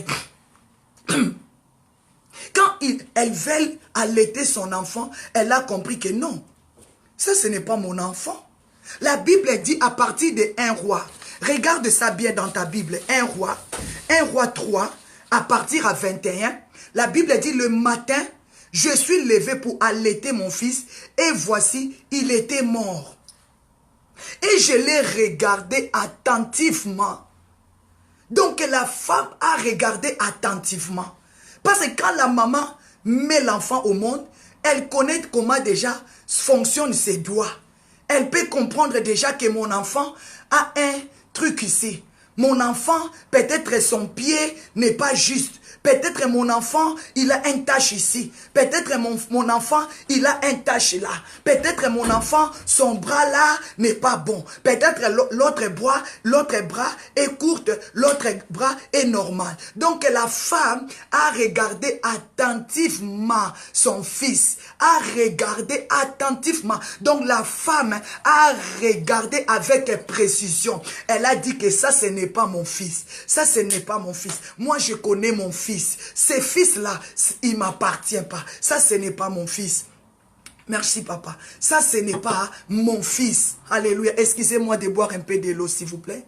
Quand elle veut allaiter son enfant, elle a compris que non, ça ce n'est pas mon enfant. La Bible dit à partir de 1 roi, regarde ça bien dans ta Bible, 1 roi 3, à partir à 21, la Bible dit le matin, je suis levé pour allaiter mon fils et voici, il était mort. Et je l'ai regardé attentivement. Donc la femme a regardé attentivement. Parce que quand la maman met l'enfant au monde, elle connaît comment déjà fonctionnent ses doigts. Elle peut comprendre déjà que mon enfant a un truc ici. Mon enfant, peut-être son pied n'est pas juste. Peut-être mon enfant, il a une tache ici. Peut-être mon enfant, il a une tache là. Peut-être mon enfant, son bras là n'est pas bon. Peut-être l'autre bras est court, l'autre bras est normal. Donc la femme a regardé attentivement son fils. A regardé attentivement. Donc la femme a regardé avec précision. Elle a dit que ça, ce n'est pas mon fils. Ça, ce n'est pas mon fils. Moi, je connais mon fils. Ces fils-là, il ne m'appartient pas. Ça, ce n'est pas mon fils. Merci, papa. Ça, ce n'est pas mon fils. Alléluia. Excusez-moi de boire un peu de l'eau, s'il vous plaît.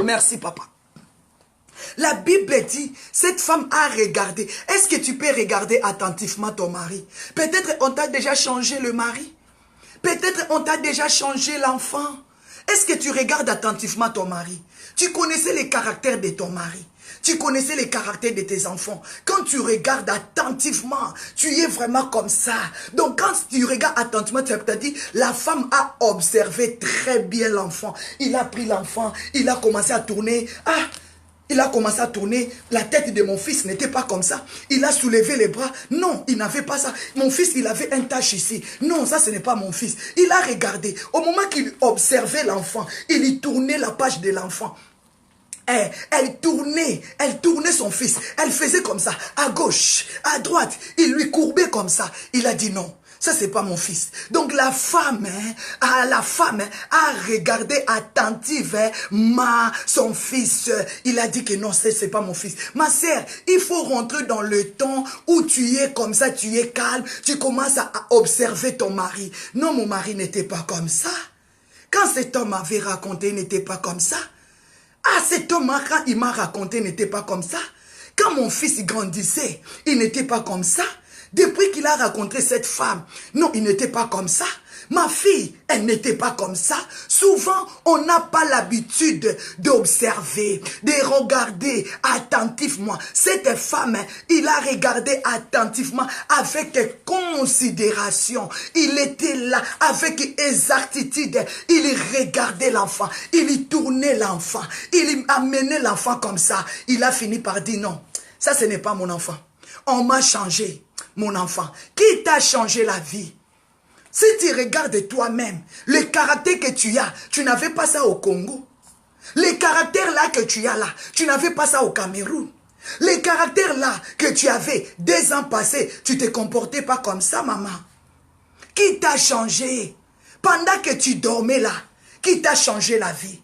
Merci, papa. La Bible dit, cette femme a regardé. Est-ce que tu peux regarder attentivement ton mari? Peut-être on t'a déjà changé le mari. Peut-être on t'a déjà changé l'enfant. Est-ce que tu regardes attentivement ton mari? Tu connaissais les caractères de ton mari. Tu connaissais les caractères de tes enfants. Quand tu regardes attentivement, tu es vraiment comme ça. Donc quand tu regardes attentivement, tu as dit, la femme a observé très bien l'enfant. Il a pris l'enfant, il a commencé à tourner. Il a commencé à tourner. La tête de mon fils n'était pas comme ça. Il a soulevé les bras. Non, il n'avait pas ça. Mon fils, il avait une tache ici. Non, ça, ce n'est pas mon fils. Il a regardé. Au moment qu'il observait l'enfant, il y tournait la page de l'enfant. Elle tournait son fils. Elle faisait comme ça, à gauche, à droite. Il lui courbait comme ça. Il a dit non. Ça, c'est pas mon fils. Donc, la femme a regardé attentive son fils. Il a dit que non, c'est pas mon fils. Ma sœur, il faut rentrer dans le temps où tu es comme ça, tu es calme, tu commences à observer ton mari. Non, mon mari n'était pas comme ça. Quand cet homme m'avait raconté, il n'était pas comme ça. Ah, cet homme, quand il m'a raconté, il n'était pas comme ça. Quand mon fils grandissait, il n'était pas comme ça. Depuis qu'il a rencontré cette femme, non, il n'était pas comme ça. Ma fille, elle n'était pas comme ça. Souvent, on n'a pas l'habitude d'observer, de regarder attentivement. Cette femme, il a regardé attentivement avec considération. Il était là avec exactitude. Il regardait l'enfant. Il y tournait l'enfant. Il amenait l'enfant comme ça. Il a fini par dire non, ça ce n'est pas mon enfant. On m'a changé. Mon enfant, qui t'a changé la vie? Si tu regardes toi-même, le caractère que tu as, tu n'avais pas ça au Congo. Les caractères là que tu as là, tu n'avais pas ça au Cameroun. Les caractères là que tu avais 2 ans passés, tu te comportais pas comme ça, maman. Qui t'a changé? Pendant que tu dormais là, qui t'a changé la vie?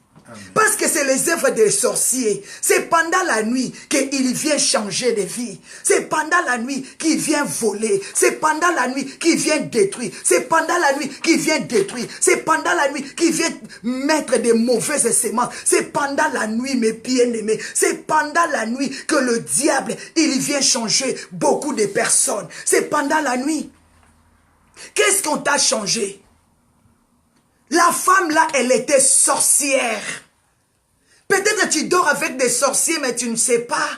Parce que c'est les œuvres des sorciers. C'est pendant la nuit qu'il vient changer de vie. C'est pendant la nuit qu'il vient voler. C'est pendant la nuit qu'il vient détruire. C'est pendant la nuit qu'il vient détruire. C'est pendant la nuit qu'il vient mettre des mauvaises semences. C'est pendant la nuit, mes bien-aimés. C'est pendant la nuit que le diable, il vient changer beaucoup de personnes. C'est pendant la nuit. Qu'est-ce qu'on t'a changé? La femme là, elle était sorcière. Peut-être que tu dors avec des sorciers, mais tu ne sais pas.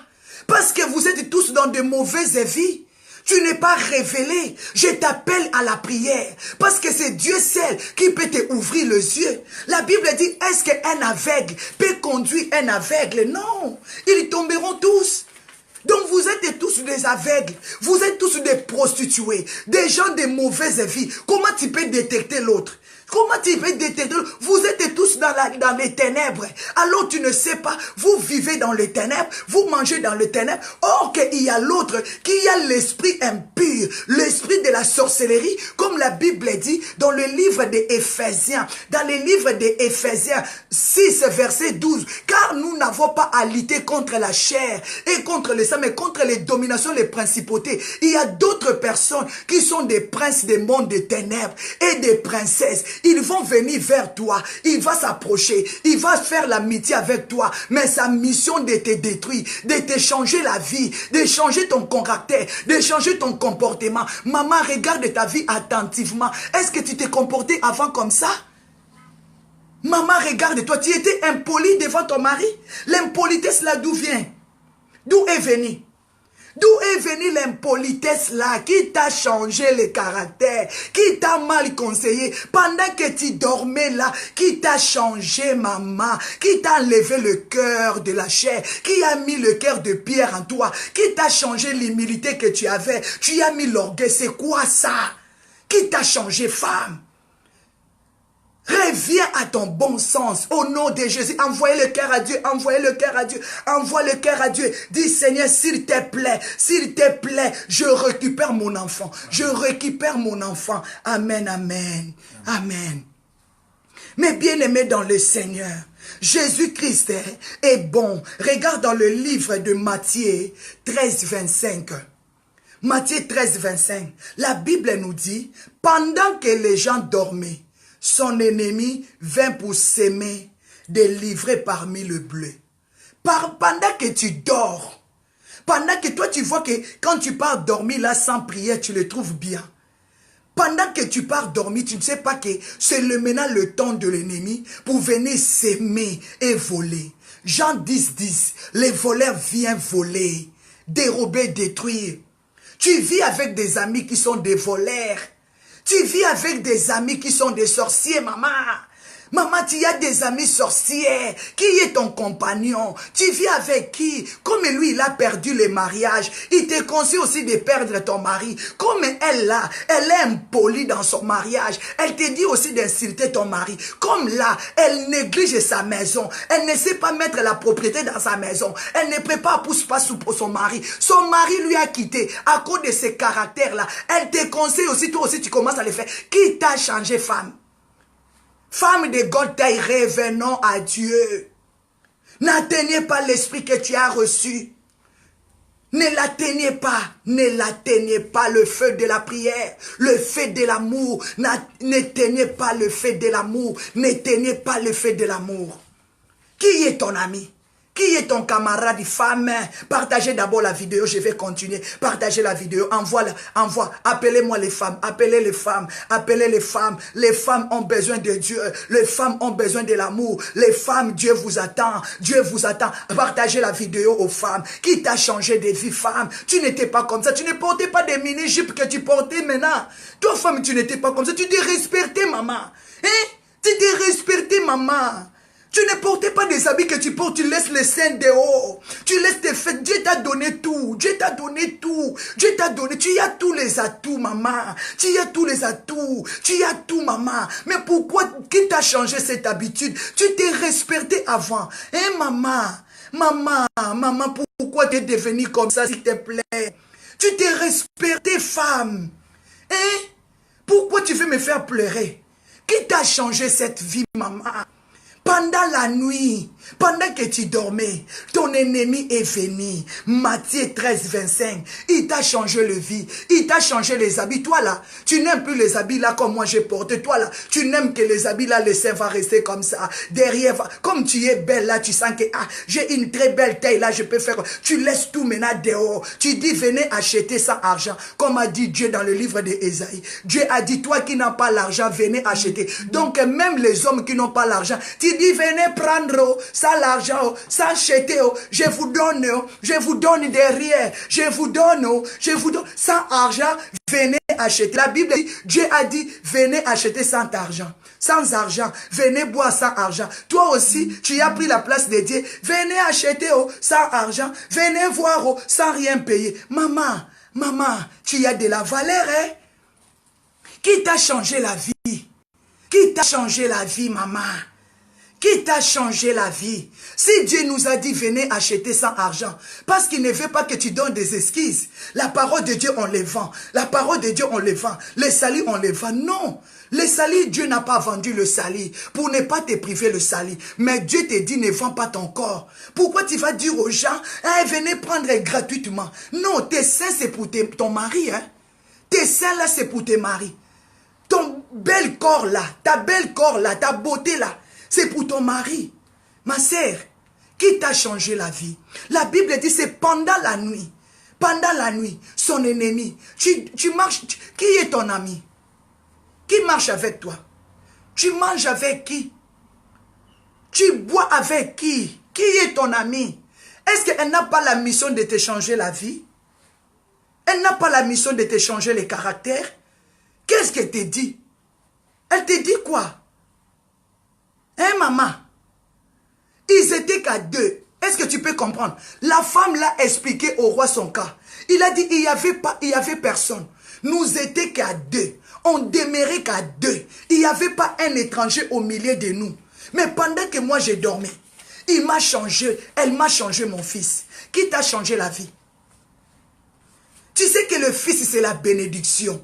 Parce que vous êtes tous dans de mauvaises vies. Tu n'es pas révélé. Je t'appelle à la prière. Parce que c'est Dieu seul qui peut te ouvrir les yeux. La Bible dit, est-ce qu'un aveugle peut conduire un aveugle? Non. Ils tomberont tous. Donc vous êtes tous des aveugles, vous êtes tous des prostituées, des gens de mauvaise vie. Comment tu peux détecter l'autre? Comment tu peux détecter? Vous êtes tous dans les ténèbres. Alors tu ne sais pas, vous vivez dans les ténèbres, vous mangez dans les ténèbres. Or qu'il y a l'autre qui a l'esprit impur, l'esprit de la sorcellerie, comme la Bible dit dans le livre des Éphésiens. Dans le livre des Éphésiens 6, verset 12. Car nous n'avons pas à lutter contre la chair et contre le sang, mais contre les dominations, les principautés. Il y a d'autres personnes qui sont des princes des mondes des ténèbres et des princesses. Ils vont venir vers toi, il va s'approcher, il va faire l'amitié avec toi, mais sa mission de te détruire, de te changer la vie, de changer ton caractère, de changer ton comportement. Maman, regarde ta vie attentivement. Est-ce que tu t'es comporté avant comme ça? Maman, regarde-toi, tu étais impoli devant ton mari. L'impolitesse là, d'où vient? D'où est venue? D'où est venue l'impolitesse là qui t'a changé le caractère, qui t'a mal conseillé pendant que tu dormais là, qui t'a changé maman, qui t'a enlevé le cœur de la chair, qui a mis le cœur de pierre en toi, qui t'a changé l'humilité que tu avais, tu as mis l'orgueil, c'est quoi ça? Qui t'a changé femme? Reviens à ton bon sens au nom de Jésus. Envoyez le cœur à Dieu, envoyez le cœur à Dieu, envoie le cœur à Dieu. Dis Seigneur, s'il te plaît, je récupère mon enfant. Je récupère mon enfant. Amen, amen, amen. Mais bien aimé dans le Seigneur, Jésus-Christ est bon. Regarde dans le livre de Matthieu 13, 25. Matthieu 13, 25. La Bible nous dit, pendant que les gens dormaient, son ennemi vint pour s'aimer, délivrer parmi le bleu. Pendant que tu dors, pendant que toi tu vois que quand tu pars dormir là sans prière, tu le trouves bien. Pendant que tu pars dormir, tu ne sais pas que c'est maintenant le temps de l'ennemi pour venir s'aimer et voler. Jean 10, 10, les voleurs viennent voler, dérober, détruire. Tu vis avec des amis qui sont des voleurs. Tu vis avec des amis qui sont des sorciers, maman. Maman, tu as des amis sorcières. Qui est ton compagnon? Tu vis avec qui? Comme lui, il a perdu le mariage, il te conseille aussi de perdre ton mari. Comme elle là, elle est impolie dans son mariage. Elle te dit aussi d'insulter ton mari. Comme là, elle néglige sa maison. Elle ne sait pas mettre la propriété dans sa maison. Elle ne prépare pousse-passe pour son mari. Son mari lui a quitté à cause de ces caractères-là. Elle te conseille aussi, toi aussi tu commences à le faire. Qui t'a changé, femme? Femme de Goltaï, revenons à Dieu. N'atteignez pas l'esprit que tu as reçu. Ne l'atteignez pas. Ne l'atteignez pas le feu de la prière, le feu de l'amour. N'éteignez pas le feu de l'amour. N'éteignez pas le feu de l'amour. Qui est ton ami? Qui est ton camarade femme? Partagez d'abord la vidéo, je vais continuer. Partagez la vidéo, envoie. Appelez-moi les femmes, appelez les femmes, appelez les femmes. Les femmes ont besoin de Dieu, les femmes ont besoin de l'amour. Les femmes, Dieu vous attend, Dieu vous attend. Partagez la vidéo aux femmes. Qui t'a changé de vie, femme? Tu n'étais pas comme ça, tu ne portais pas des mini-jupes que tu portais maintenant. Toi, femme, tu n'étais pas comme ça, tu te respectais, maman. Hein? Tu te respectais, maman. Tu ne portais pas des habits que tu portes, tu laisses les seins dehors. Tu laisses tes fêtes. Dieu t'a donné tout. Dieu t'a donné tout. Dieu t'a donné. Tu as tous les atouts, maman. Tu as tous les atouts. Tu as tout, maman. Mais pourquoi, qui t'a changé cette habitude? Tu t'es respecté avant. Hein, maman? Maman, pourquoi tu es devenue comme ça, s'il te plaît? Tu t'es respecté, femme. Hein? Pourquoi tu veux me faire pleurer? Qui t'a changé cette vie, maman? Pendant la nuit, pendant que tu dormais, ton ennemi est venu. Matthieu 13, 25. Il t'a changé le vie. Il t'a changé les habits. Toi là, tu n'aimes plus les habits là comme moi j'ai porté. Toi là, tu n'aimes que les habits là, le sein va rester comme ça. Derrière, comme tu es belle là, tu sens que j'ai une très belle taille là, je peux faire. Tu laisses tout maintenant dehors. Tu dis, venez acheter sans argent. Comme a dit Dieu dans le livre d'Ésaïe. Dieu a dit, toi qui n'as pas l'argent, venez acheter. Donc même les hommes qui n'ont pas l'argent, tu dis, venez prendre ça l'argent, ça acheter, je vous donne derrière, je vous donne sans argent, venez acheter. La Bible dit, Dieu a dit, venez acheter sans argent. Sans argent, venez boire sans argent. Toi aussi, tu as pris la place de Dieu. Venez acheter sans argent, venez voir sans rien payer. Maman, tu as de la valeur, hein? Qui t'a changé la vie? Qui t'a changé la vie, maman? Qui t'a changé la vie? Si Dieu nous a dit, venez acheter sans argent, parce qu'il ne veut pas que tu donnes des esquisses. La parole de Dieu, on les vend. La parole de Dieu, on les vend. Le salut, on les vend. Non. Le salut, Dieu n'a pas vendu le salut pour ne pas te priver le salut. Mais Dieu te dit, ne vends pas ton corps. Pourquoi tu vas dire aux gens, hey, venez prendre gratuitement? Non, tes seins, c'est pour ton mari. Hein? Tes seins, là, c'est pour tes maris. Ton bel corps, là, ta belle corps, là, ta beauté, là, c'est pour ton mari. Ma sœur, qui t'a changé la vie? La Bible dit, c'est pendant la nuit. Pendant la nuit, son ennemi. Tu marches. Qui est ton ami? Qui marche avec toi? Tu manges avec qui? Tu bois avec qui? Qui est ton ami? Est-ce qu'elle n'a pas la mission de te changer la vie? Elle n'a pas la mission de te changer le caractère? Qu'est-ce qu'elle te dit? Elle te dit quoi? Hein, maman? Ils étaient qu'à deux. Est-ce que tu peux comprendre? La femme l'a expliqué au roi son cas. Il a dit, il y avait personne. Nous étions qu'à deux. On demeurait qu'à deux. Il n'y avait pas un étranger au milieu de nous. Mais pendant que moi je dormais, il m'a changé. Elle m'a changé, mon fils. Qui t'a changé la vie? Tu sais que le fils, c'est la bénédiction.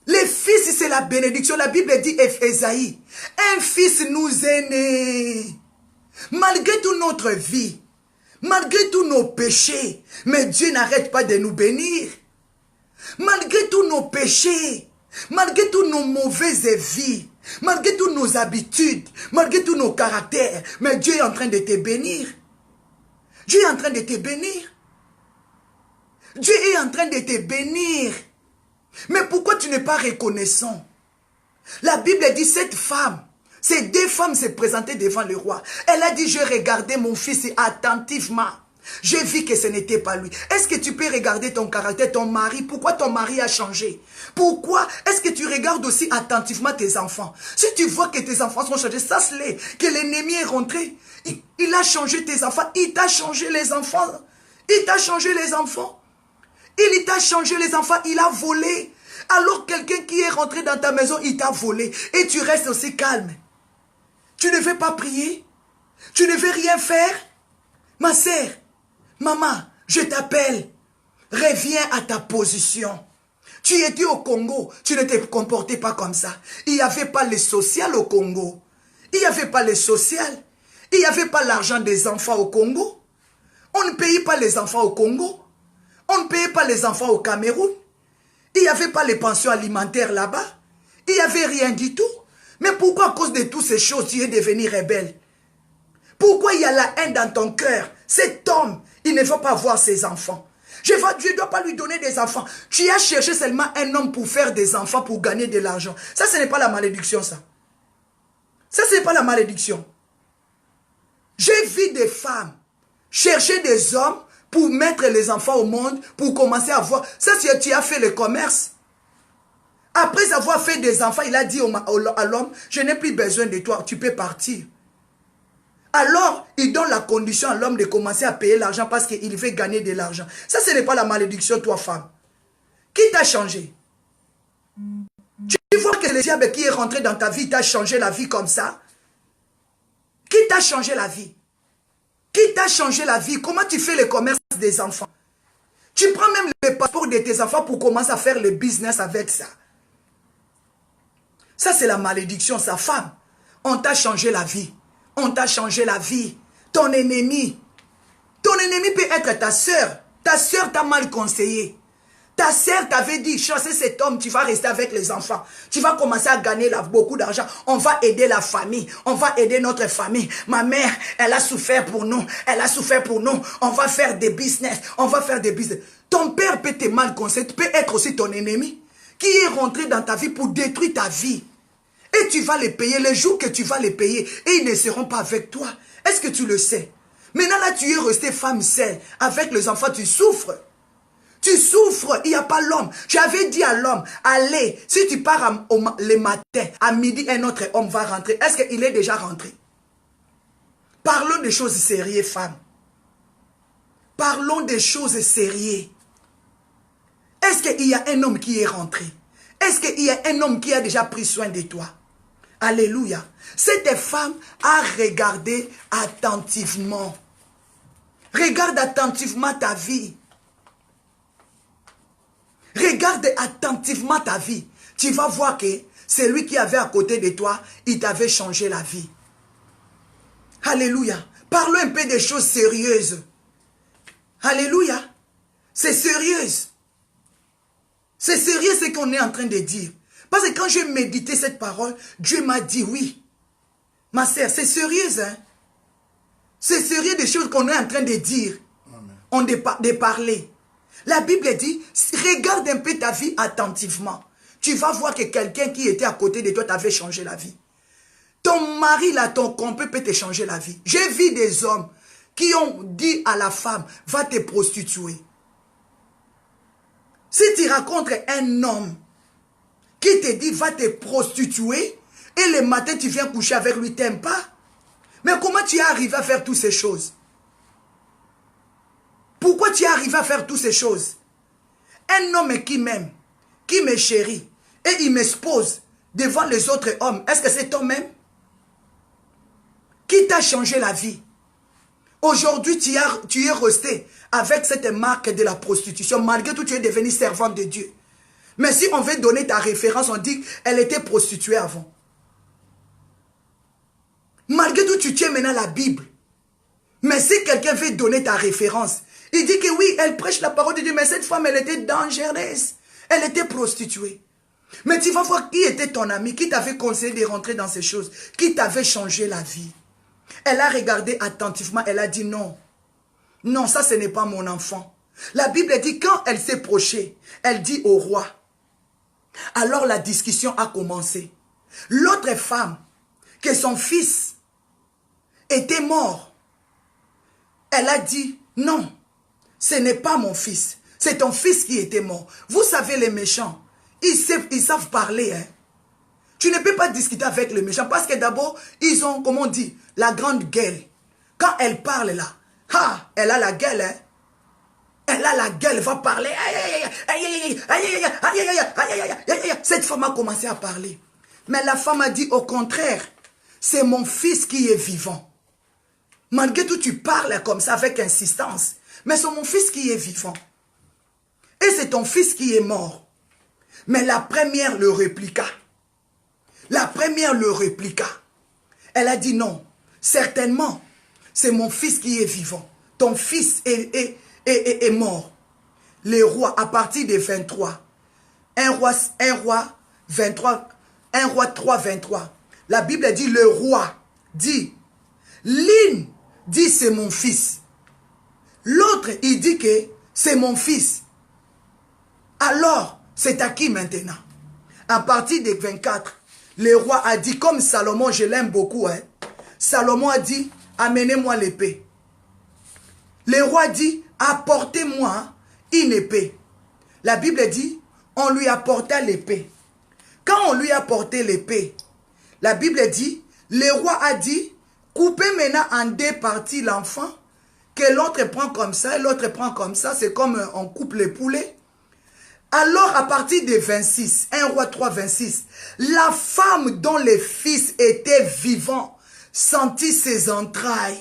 Les fils, c'est la bénédiction. La Bible dit, Ésaïe, un fils nous est né. Malgré toute notre vie, malgré tous nos péchés, mais Dieu n'arrête pas de nous bénir. Malgré tous nos péchés, malgré toutes nos mauvaises vies, malgré toutes nos habitudes, malgré tous nos caractères, mais Dieu est en train de te bénir. Dieu est en train de te bénir. Dieu est en train de te bénir. Mais pourquoi tu n'es pas reconnaissant? La Bible dit, cette femme, ces deux femmes se présentaient devant le roi. Elle a dit, je regardais mon fils attentivement. J'ai vu que ce n'était pas lui. Est-ce que tu peux regarder ton caractère, ton mari? Pourquoi ton mari a changé? Pourquoi? Est-ce que tu regardes aussi attentivement tes enfants? Si tu vois que tes enfants sont changés, sache-les, que l'ennemi est rentré. Il a changé tes enfants. Il t'a changé les enfants. Il t'a changé les enfants. Il t'a changé les enfants. Il a volé. Alors quelqu'un qui est rentré dans ta maison, il t'a volé. Et tu restes aussi calme. Tu ne veux pas prier? Tu ne veux rien faire? Ma sœur, maman, je t'appelle. Reviens à ta position. Tu étais au Congo, tu ne te comportais pas comme ça. Il n'y avait pas le social au Congo. Il n'y avait pas le social. Il n'y avait pas l'argent des enfants au Congo. On ne payait pas les enfants au Congo. On ne payait pas les enfants au Cameroun. Il n'y avait pas les pensions alimentaires là-bas. Il n'y avait rien du tout. Mais pourquoi à cause de toutes ces choses, tu es devenu rebelle? Pourquoi il y a la haine dans ton cœur? Cet homme, il ne veut pas voir ses enfants. Je ne dois pas lui donner des enfants. Tu as cherché seulement un homme pour faire des enfants, pour gagner de l'argent. Ça, ce n'est pas la malédiction, ça. Ça, ce n'est pas la malédiction. J'ai vu des femmes chercher des hommes pour mettre les enfants au monde, pour commencer à voir. Ça, tu as fait le commerce. Après avoir fait des enfants, il a dit à l'homme, je n'ai plus besoin de toi, tu peux partir. Alors, il donne la condition à l'homme de commencer à payer l'argent parce qu'il veut gagner de l'argent. Ça, ce n'est pas la malédiction, toi, femme. Qui t'a changé? Tu vois que le diable qui est rentré dans ta vie t'a changé la vie comme ça? Qui t'a changé la vie? Qui t'a changé la vie? Comment tu fais le commerce des enfants? Tu prends même le passeport de tes enfants pour commencer à faire le business avec ça. Ça, c'est la malédiction, sa femme. On t'a changé la vie. On t'a changé la vie. Ton ennemi peut être ta soeur. Ta soeur t'a mal conseillé. Ta soeur t'avait dit, chasser cet homme, tu vas rester avec les enfants. Tu vas commencer à gagner beaucoup d'argent. On va aider la famille. On va aider notre famille. Ma mère, elle a souffert pour nous. Elle a souffert pour nous. On va faire des business. On va faire des business. Ton père peut te mal conseiller. Peut être aussi ton ennemi qui est rentré dans ta vie pour détruire ta vie. Et tu vas les payer le jour que tu vas les payer. Et ils ne seront pas avec toi. Est-ce que tu le sais? Maintenant là, tu es resté femme seule. Avec les enfants, tu souffres. Tu souffres, il n'y a pas l'homme. Tu avais dit à l'homme, allez, si tu pars le matin, à midi, un autre homme va rentrer. Est-ce qu'il est déjà rentré? Parlons des choses sérieuses, femmes. Parlons des choses sérieuses. Est-ce qu'il y a un homme qui est rentré? Est-ce qu'il y a un homme qui a déjà pris soin de toi? Alléluia. Cette femme a regardé attentivement. Regarde attentivement ta vie. Regarde attentivement ta vie. Tu vas voir que celui qui avait à côté de toi, il t'avait changé la vie. Alléluia. Parlons un peu des choses sérieuses. Alléluia. C'est sérieuse. C'est sérieux ce qu'on est en train de dire. Parce que quand j'ai médité cette parole, Dieu m'a dit oui. Ma sœur, c'est sérieux, hein. C'est sérieux des choses qu'on est en train de dire. On de parler. La Bible dit, regarde un peu ta vie attentivement. Tu vas voir que quelqu'un qui était à côté de toi t'avait changé la vie. Ton mari, là, ton compagnon peut te changer la vie. J'ai vu des hommes qui ont dit à la femme, va te prostituer. Si tu rencontres un homme qui te dit, va te prostituer, et le matin tu viens coucher avec lui, t'aimes pas? Mais comment tu es arrivé à faire toutes ces choses? Pourquoi tu es arrivé à faire toutes ces choses? Un homme qui m'aime, qui me chérit, et il m'expose devant les autres hommes, est-ce que c'est toi-même? Qui t'a changé la vie? Aujourd'hui, tu es resté avec cette marque de la prostitution. Malgré tout, tu es devenu servante de Dieu. Mais si on veut donner ta référence, on dit qu'elle était prostituée avant. Malgré tout, tu tiens maintenant la Bible. Mais si quelqu'un veut donner ta référence, il dit que oui, elle prêche la parole de Dieu, mais cette femme, elle était dangereuse. Elle était prostituée. Mais tu vas voir qui était ton ami, qui t'avait conseillé de rentrer dans ces choses, qui t'avait changé la vie. Elle a regardé attentivement, elle a dit non. Non, ça ce n'est pas mon enfant. La Bible dit quand elle s'est prochée, elle dit au roi. Alors la discussion a commencé. L'autre femme, que son fils était mort, elle a dit, Non, ce n'est pas mon fils. C'est ton fils qui était mort. Vous savez, les méchants, ils savent parler. Hein. Tu ne peux pas discuter avec les méchants parce que d'abord, ils ont, comment on dit, la grande gueule. Quand elle parle là, elle a la gueule. Hein. Elle a la gueule, elle va parler. Cette femme a commencé à parler. Mais la femme a dit au contraire, c'est mon fils qui est vivant. Malgré tout, tu parles comme ça avec insistance. Mais c'est mon fils qui est vivant. Et c'est ton fils qui est mort. Mais la première le répliqua. La première le répliqua. Elle a dit non, certainement, c'est mon fils qui est vivant. Ton fils est mort. Les rois, à partir des 23, 1 roi 23, 1 roi 3, 23. La Bible dit, le roi dit, l'une dit c'est mon fils. L'autre, il dit que c'est mon fils. Alors, c'est à qui maintenant? À partir des 24, le roi a dit, comme Salomon, je l'aime beaucoup, hein, Salomon a dit, amenez-moi l'épée. Le roi dit, apportez-moi une épée. La Bible dit, on lui apporta l'épée. Quand on lui a apporté l'épée, la Bible dit, le roi a dit, coupez maintenant en deux parties l'enfant, que l'autre prend comme ça, l'autre prend comme ça, c'est comme on coupe les poulets. Alors, à partir de 26, 1 roi 3, 26, la femme dont le fils était vivant sentit ses entrailles,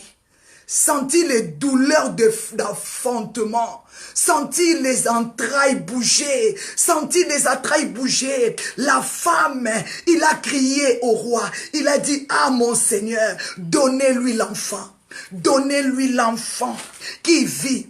sentit les douleurs d'enfantement, sentit les entrailles bouger, sentit les entrailles bouger. La femme, il a crié au roi, il a dit, ah mon Seigneur, donnez-lui l'enfant, donnez-lui l'enfant qui vit.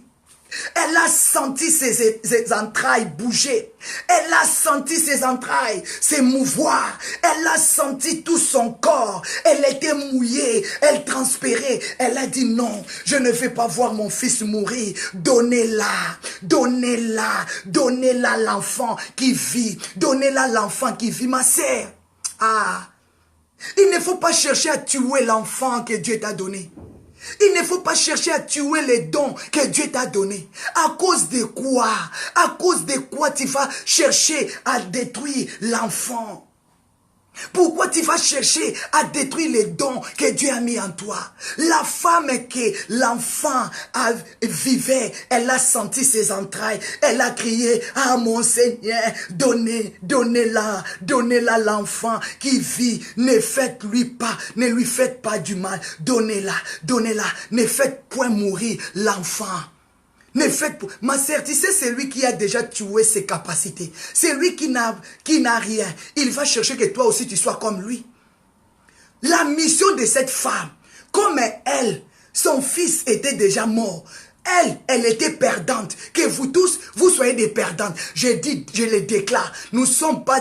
Elle a senti ses entrailles bouger. Elle a senti ses entrailles s'émouvoir. Elle a senti tout son corps. Elle était mouillée. Elle transpirait. Elle a dit non, je ne vais pas voir mon fils mourir. Donnez-la. Donnez-la. Donnez-la l'enfant qui vit. Donnez-la l'enfant qui vit. Ma sœur. Il ne faut pas chercher à tuer l'enfant que Dieu t'a donné. Il ne faut pas chercher à tuer les dons que Dieu t'a donnés. À cause de quoi? À cause de quoi tu vas chercher à détruire l'enfant? Pourquoi tu vas chercher à détruire les dons que Dieu a mis en toi? La femme que l'enfant vivait, elle a senti ses entrailles. Elle a crié, ah mon Seigneur, donnez-la, donnez-la l'enfant qui vit. Ne faites-lui pas, ne lui faites pas du mal. Donnez-la, donnez-la, ne faites point mourir l'enfant. Ne faites pas. Ma sœur, tu sais, c'est lui qui a déjà tué ses capacités. C'est lui qui n'a rien. Il va chercher que toi aussi tu sois comme lui. La mission de cette femme, comme elle, son fils était déjà mort. Elle était perdante. Que vous tous, vous soyez des perdantes. Je le déclare. Nous ne sommes pas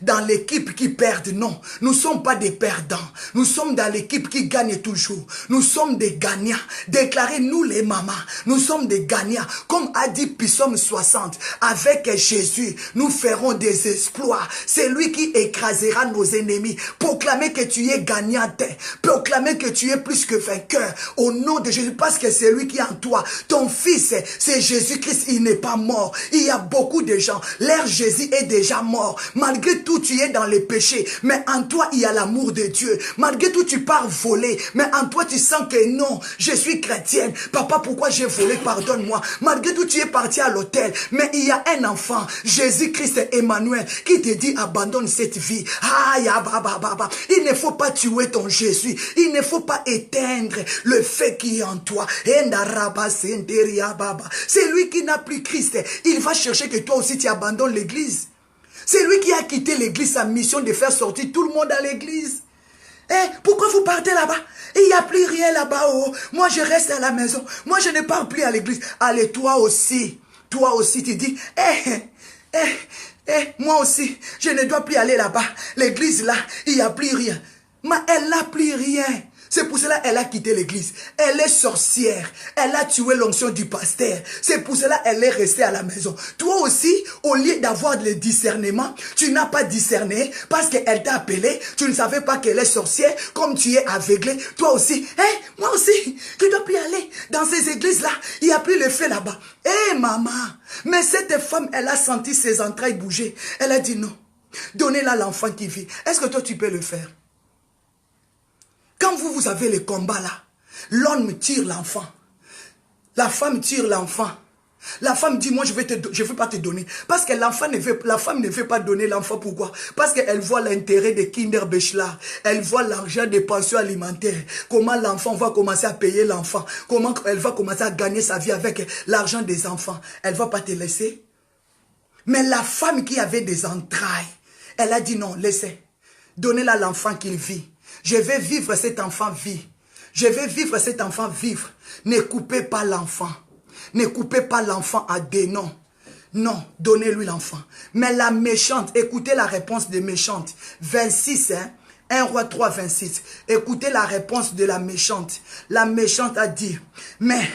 dans l'équipe qui perd, non. Nous ne sommes pas des perdants. Nous sommes dans l'équipe qui gagne toujours. Nous sommes des gagnants. Déclarez-nous les mamans. Nous sommes des gagnants. Comme a dit Psaume 60, avec Jésus, nous ferons des exploits. C'est lui qui écrasera nos ennemis. Proclamez que tu es gagnante. Proclamez que tu es plus que vainqueur. Au nom de Jésus, parce que c'est lui qui est en toi. Ton fils, c'est Jésus-Christ, il n'est pas mort. Il y a beaucoup de gens, leur Jésus est déjà mort. Malgré tout, tu es dans les péchés, mais en toi, il y a l'amour de Dieu. Malgré tout, tu pars voler, mais en toi, tu sens que non, je suis chrétienne. Papa, pourquoi j'ai volé? Pardonne-moi. Malgré tout, tu es parti à l'hôtel, mais il y a un enfant, Jésus-Christ Emmanuel, qui te dit, abandonne cette vie. Il ne faut pas tuer ton Jésus. Il ne faut pas éteindre le fait qui est en toi. C'est lui qui n'a plus Christ. Il va chercher que toi aussi tu abandonnes l'église. C'est lui qui a quitté l'église, sa mission de faire sortir tout le monde à l'église. Pourquoi vous partez là-bas? Il n'y a plus rien là-bas. Oh. Moi je reste à la maison. Moi je ne pars plus à l'église. Allez, toi aussi. Toi aussi tu dis, moi aussi, je ne dois plus aller là-bas. L'église là, il n'y a plus rien. Mais elle n'a plus rien. C'est pour cela qu'elle a quitté l'église. Elle est sorcière. Elle a tué l'onction du pasteur. C'est pour cela qu'elle est restée à la maison. Toi aussi, au lieu d'avoir le discernement, tu n'as pas discerné parce qu'elle t'a appelé. Tu ne savais pas qu'elle est sorcière. Comme tu es aveuglé, toi aussi, moi aussi, tu ne dois plus aller dans ces églises-là. Il n'y a plus le feu là-bas. Maman, mais cette femme, elle a senti ses entrailles bouger. Elle a dit non. Donnez-la l'enfant qui vit. Est-ce que toi, tu peux le faire? Quand vous avez le combat là, l'homme tire l'enfant. La femme tire l'enfant. La femme dit, moi je veux pas te donner. Parce que la femme ne veut pas donner l'enfant. Pourquoi? Parce qu'elle voit l'intérêt de Kinder Bechla. Elle voit l'argent des pensions alimentaires. Comment l'enfant va commencer à payer l'enfant. Comment elle va commencer à gagner sa vie avec l'argent des enfants. Elle va pas te laisser. Mais la femme qui avait des entrailles, elle a dit non, laissez. Donnez-la l'enfant qu'il vit. Je vais vivre cet enfant vie. Je vais vivre cet enfant vivre. Ne coupez pas l'enfant. Ne coupez pas l'enfant à des noms. Non, donnez-lui l'enfant. Mais la méchante, écoutez la réponse de méchante. 26, 1 Roi 3, 26. Écoutez la réponse de la méchante. La méchante a dit, mais,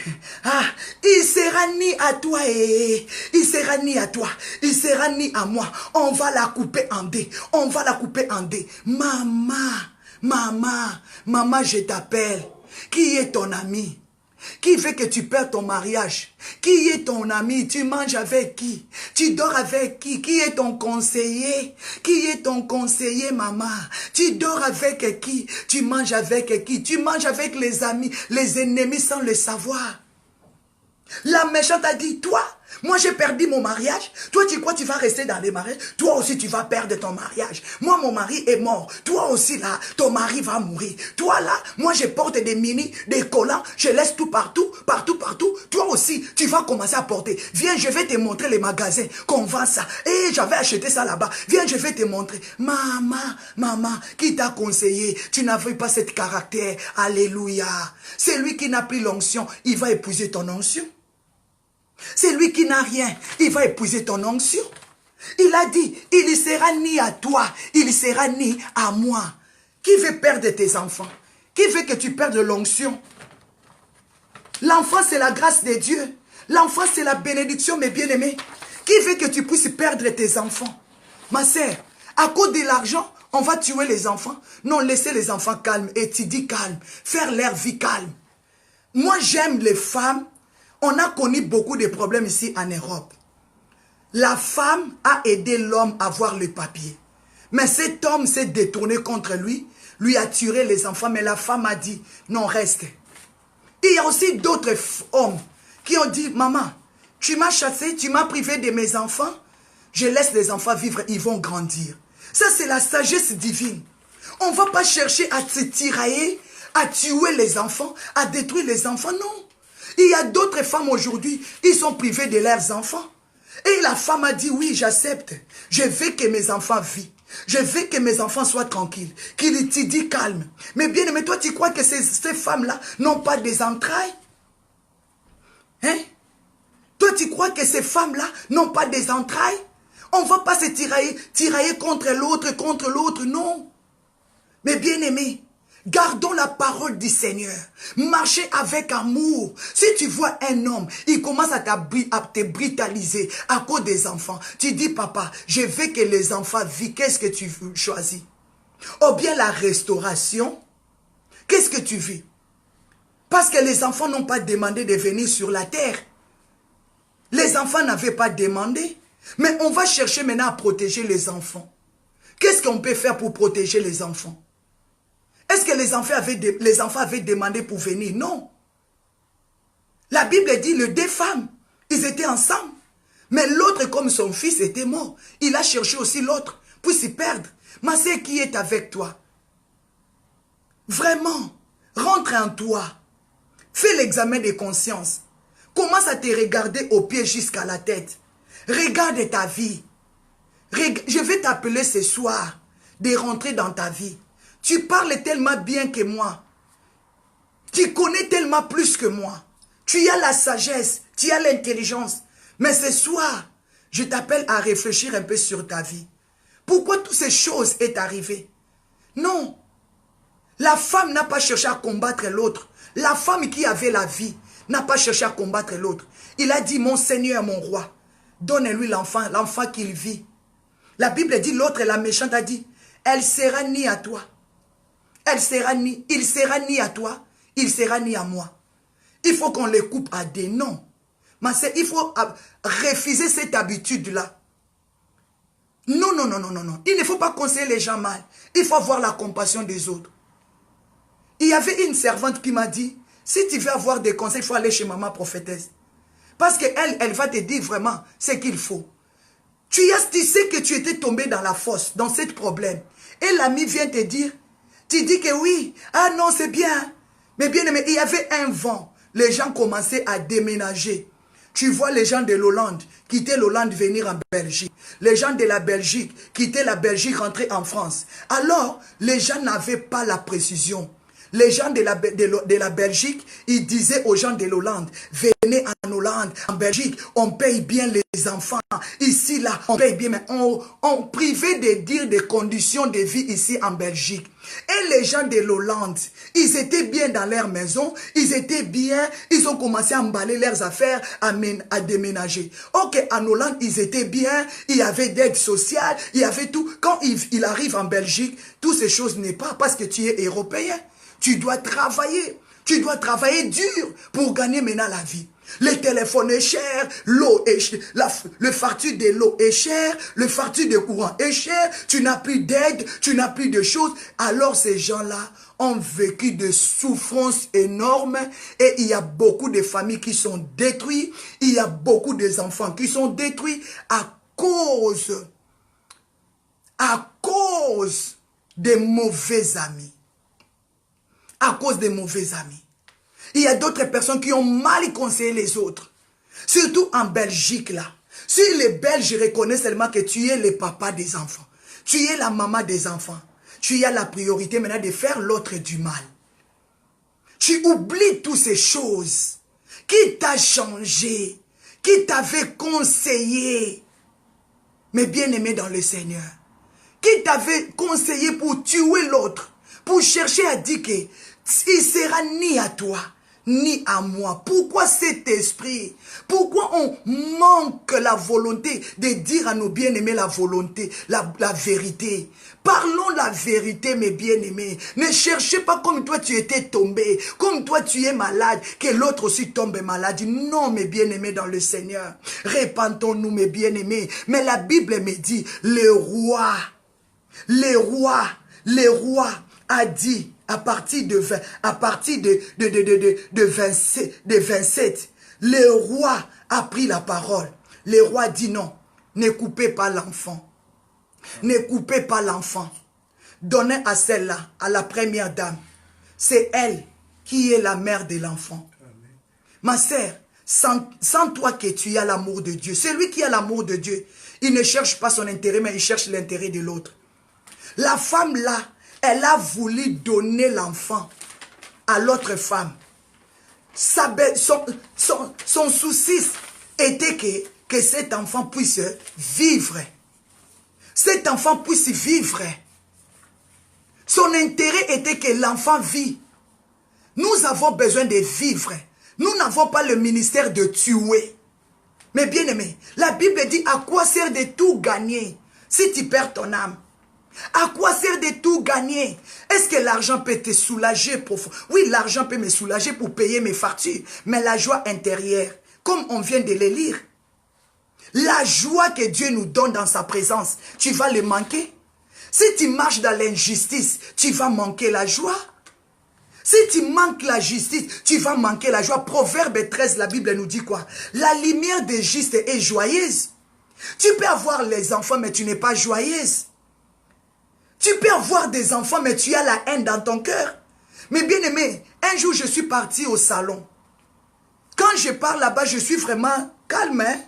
il sera ni à toi, il sera ni à toi, il sera ni à moi. On va la couper en deux. On va la couper en deux. Maman, je t'appelle. Qui est ton ami? Qui veut que tu perds ton mariage? Qui est ton ami? Tu manges avec qui? Tu dors avec qui? Qui est ton conseiller? Qui est ton conseiller, maman? Tu dors avec qui? Tu manges avec qui? Tu manges avec les amis, les ennemis sans le savoir. La méchante a dit, toi, moi j'ai perdu mon mariage. Toi, tu crois que tu vas rester dans les mariages? Toi aussi, tu vas perdre ton mariage. Moi, mon mari est mort. Toi aussi, là, ton mari va mourir. Toi, là, moi, je porte des mini, des collants. Je laisse tout partout. Toi aussi, tu vas commencer à porter. Viens, je vais te montrer les magasins qu'on vend ça. J'avais acheté ça là-bas. Viens, je vais te montrer. Maman, qui t'a conseillé? Tu n'avais pas ce caractère. Alléluia. C'est lui qui n'a plus l'onction. Il va épouser ton onction. C'est lui qui n'a rien. Il va épouser ton onction. Il a dit, il ne sera ni à toi, il ne sera ni à moi. Qui veut perdre tes enfants? Qui veut que tu perdes l'onction? L'enfant, c'est la grâce de Dieu. L'enfant, c'est la bénédiction, mes bien-aimés. Qui veut que tu puisses perdre tes enfants? Ma sœur, à cause de l'argent, on va tuer les enfants. Non, laissez les enfants calmes, étudier calme, faire leur vie calme. Moi, j'aime les femmes. On a connu beaucoup de problèmes ici en Europe. La femme a aidé l'homme à avoir le papier. Mais cet homme s'est détourné contre lui, lui a tué les enfants, mais la femme a dit, non, reste. Il y a aussi d'autres hommes qui ont dit, maman, tu m'as chassé, tu m'as privé de mes enfants, je laisse les enfants vivre, ils vont grandir. Ça, c'est la sagesse divine. On ne va pas chercher à se tirailler, à tuer les enfants, à détruire les enfants, non. Il y a d'autres femmes aujourd'hui, ils sont privés de leurs enfants. Et la femme a dit, oui, j'accepte. Je veux que mes enfants vivent. Je veux que mes enfants soient tranquilles. Qu'ils étudient calme. Mais bien aimé, toi, tu crois que ces femmes-là n'ont pas des entrailles? Hein? Toi, tu crois que ces femmes-là n'ont pas des entrailles? On ne va pas se tirailler contre l'autre, non. Mais bien aimé, gardons la parole du Seigneur. Marchez avec amour. Si tu vois un homme, il commence à te brutaliser à cause des enfants. Tu dis, papa, je veux que les enfants vivent. Qu'est-ce que tu choisis? Ou bien la restauration. Qu'est-ce que tu veux? Parce que les enfants n'ont pas demandé de venir sur la terre. Les enfants n'avaient pas demandé. Mais on va chercher maintenant à protéger les enfants. Qu'est-ce qu'on peut faire pour protéger les enfants? Est-ce que les enfants avaient demandé pour venir? Non. La Bible dit, les deux femmes, ils étaient ensemble. Mais l'autre, comme son fils était mort, il a cherché aussi l'autre pour s'y perdre. Mais c'est qui est avec toi? Vraiment, rentre en toi. Fais l'examen de conscience. Commence à te regarder aux pieds jusqu'à la tête. Regarde ta vie. Je vais t'appeler ce soir de rentrer dans ta vie. Tu parles tellement bien que moi. Tu connais tellement plus que moi. Tu as la sagesse, tu as l'intelligence. Mais ce soir, je t'appelle à réfléchir un peu sur ta vie. Pourquoi toutes ces choses sont arrivées? Non. La femme n'a pas cherché à combattre l'autre. La femme qui avait la vie n'a pas cherché à combattre l'autre. Il a dit, mon Seigneur, mon roi, donne-lui l'enfant qu'il vit. La Bible dit, l'autre, la méchante, a dit, elle sera ni à toi. Il sera ni à toi, il sera ni à moi. Il faut qu'on les coupe à des noms. Mais il faut refuser cette habitude-là. Non, non, non, non, non, non. Il ne faut pas conseiller les gens mal. Il faut avoir la compassion des autres. Il y avait une servante qui m'a dit, si tu veux avoir des conseils, il faut aller chez maman prophétesse. Parce qu'elle, elle va te dire vraiment ce qu'il faut. Tu sais que tu étais tombé dans la fosse, dans ce problème. Et l'ami vient te dire, tu dis que oui, ah non, c'est bien. Mais bien aimé, il y avait un vent. Les gens commençaient à déménager. Tu vois les gens de l'Hollande quitter l'Hollande, venir en Belgique. Les gens de la Belgique quitter la Belgique, rentrer en France. Alors, les gens n'avaient pas la précision. Les gens de la Belgique, ils disaient aux gens de l'Hollande, venez en Hollande, en Belgique, on paye bien les enfants. Ici, là, on paye bien, mais on privait de dire des conditions de vie ici en Belgique. Et les gens de l'Hollande, ils étaient bien dans leur maison, ils étaient bien, ils ont commencé à emballer leurs affaires, à déménager. Ok, en Hollande, ils étaient bien, il y avait d'aide sociale, il y avait tout. Quand il arrive en Belgique, toutes ces choses n'est pas parce que tu es européen. Tu dois travailler dur pour gagner maintenant la vie. Le téléphone est cher, l'eau est cher, le facture de l'eau est cher, le facture de courant est cher, tu n'as plus d'aide, tu n'as plus de choses. Alors ces gens-là ont vécu de souffrances énormes et il y a beaucoup de familles qui sont détruites, il y a beaucoup d'enfants qui sont détruits à cause des mauvais amis. À cause des mauvais amis. Il y a d'autres personnes qui ont mal conseillé les autres. Surtout en Belgique là. Si les Belges reconnaissent seulement que tu es le papa des enfants, tu es la maman des enfants, tu as la priorité maintenant de faire l'autre du mal. Tu oublies toutes ces choses. Qui t'a changé? Qui t'avait conseillé? Mais bien aimé dans le Seigneur. Qui t'avait conseillé pour tuer l'autre? Pour chercher à dire que il sera ni à toi, ni à moi. Pourquoi cet esprit? Pourquoi on manque la volonté de dire à nos bien-aimés la volonté, la vérité? Parlons la vérité, mes bien-aimés. Ne cherchez pas comme toi tu étais tombé, comme toi tu es malade, que l'autre aussi tombe malade. Non, mes bien-aimés dans le Seigneur. Répentons-nous, mes bien-aimés. Mais la Bible me dit, le roi a dit, à partir de 27, le roi a pris la parole. Le roi dit non, ne coupez pas l'enfant. Ne coupez pas l'enfant. Donnez à celle-là, à la première dame. C'est elle qui est la mère de l'enfant. Ma sœur, sans toi que tu as l'amour de Dieu. Celui qui a l'amour de Dieu, il ne cherche pas son intérêt, mais il cherche l'intérêt de l'autre. La femme là, elle a voulu donner l'enfant à l'autre femme. Son souci était que cet enfant puisse vivre. Cet enfant puisse vivre. Son intérêt était que l'enfant vit. Nous avons besoin de vivre. Nous n'avons pas le ministère de tuer. Mais bien aimé, la Bible dit à quoi sert de tout gagner si tu perds ton âme? À quoi sert de tout gagner? Est-ce que l'argent peut te soulager? Oui, l'argent peut me soulager pour payer mes factures. Mais la joie intérieure, comme on vient de le lire, la joie que Dieu nous donne dans sa présence, tu vas le manquer. Si tu marches dans l'injustice, tu vas manquer la joie. Si tu manques la justice, tu vas manquer la joie. Proverbe 13, la Bible nous dit quoi? La lumière des justes est joyeuse. Tu peux avoir les enfants, mais tu n'es pas joyeuse. Tu peux avoir des enfants, mais tu as la haine dans ton cœur. Mais bien aimé, un jour je suis parti au salon. Quand je pars là-bas, je suis vraiment calme. Hein?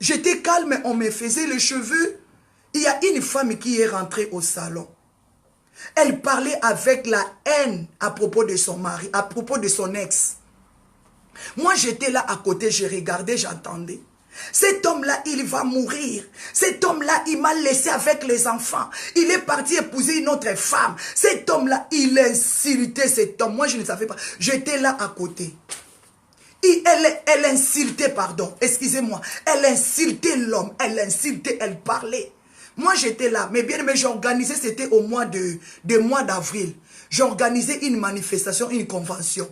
J'étais calme, on me faisait les cheveux. Il y a une femme qui est rentrée au salon. Elle parlait avec la haine à propos de son mari, à propos de son ex. Moi, j'étais là à côté, je regardais, j'entendais. Cet homme-là, il va mourir. Cet homme-là, il m'a laissé avec les enfants. Il est parti épouser une autre femme. Cet homme-là, il a insulté cet homme. Moi, je ne savais pas. J'étais là à côté. Elle insultait, pardon, excusez-moi. Elle insultait l'homme. Elle insultait, elle parlait. Moi, j'étais là. Mais bien aimé, j'organisais, c'était au mois d'avril. J'organisais une manifestation, une convention.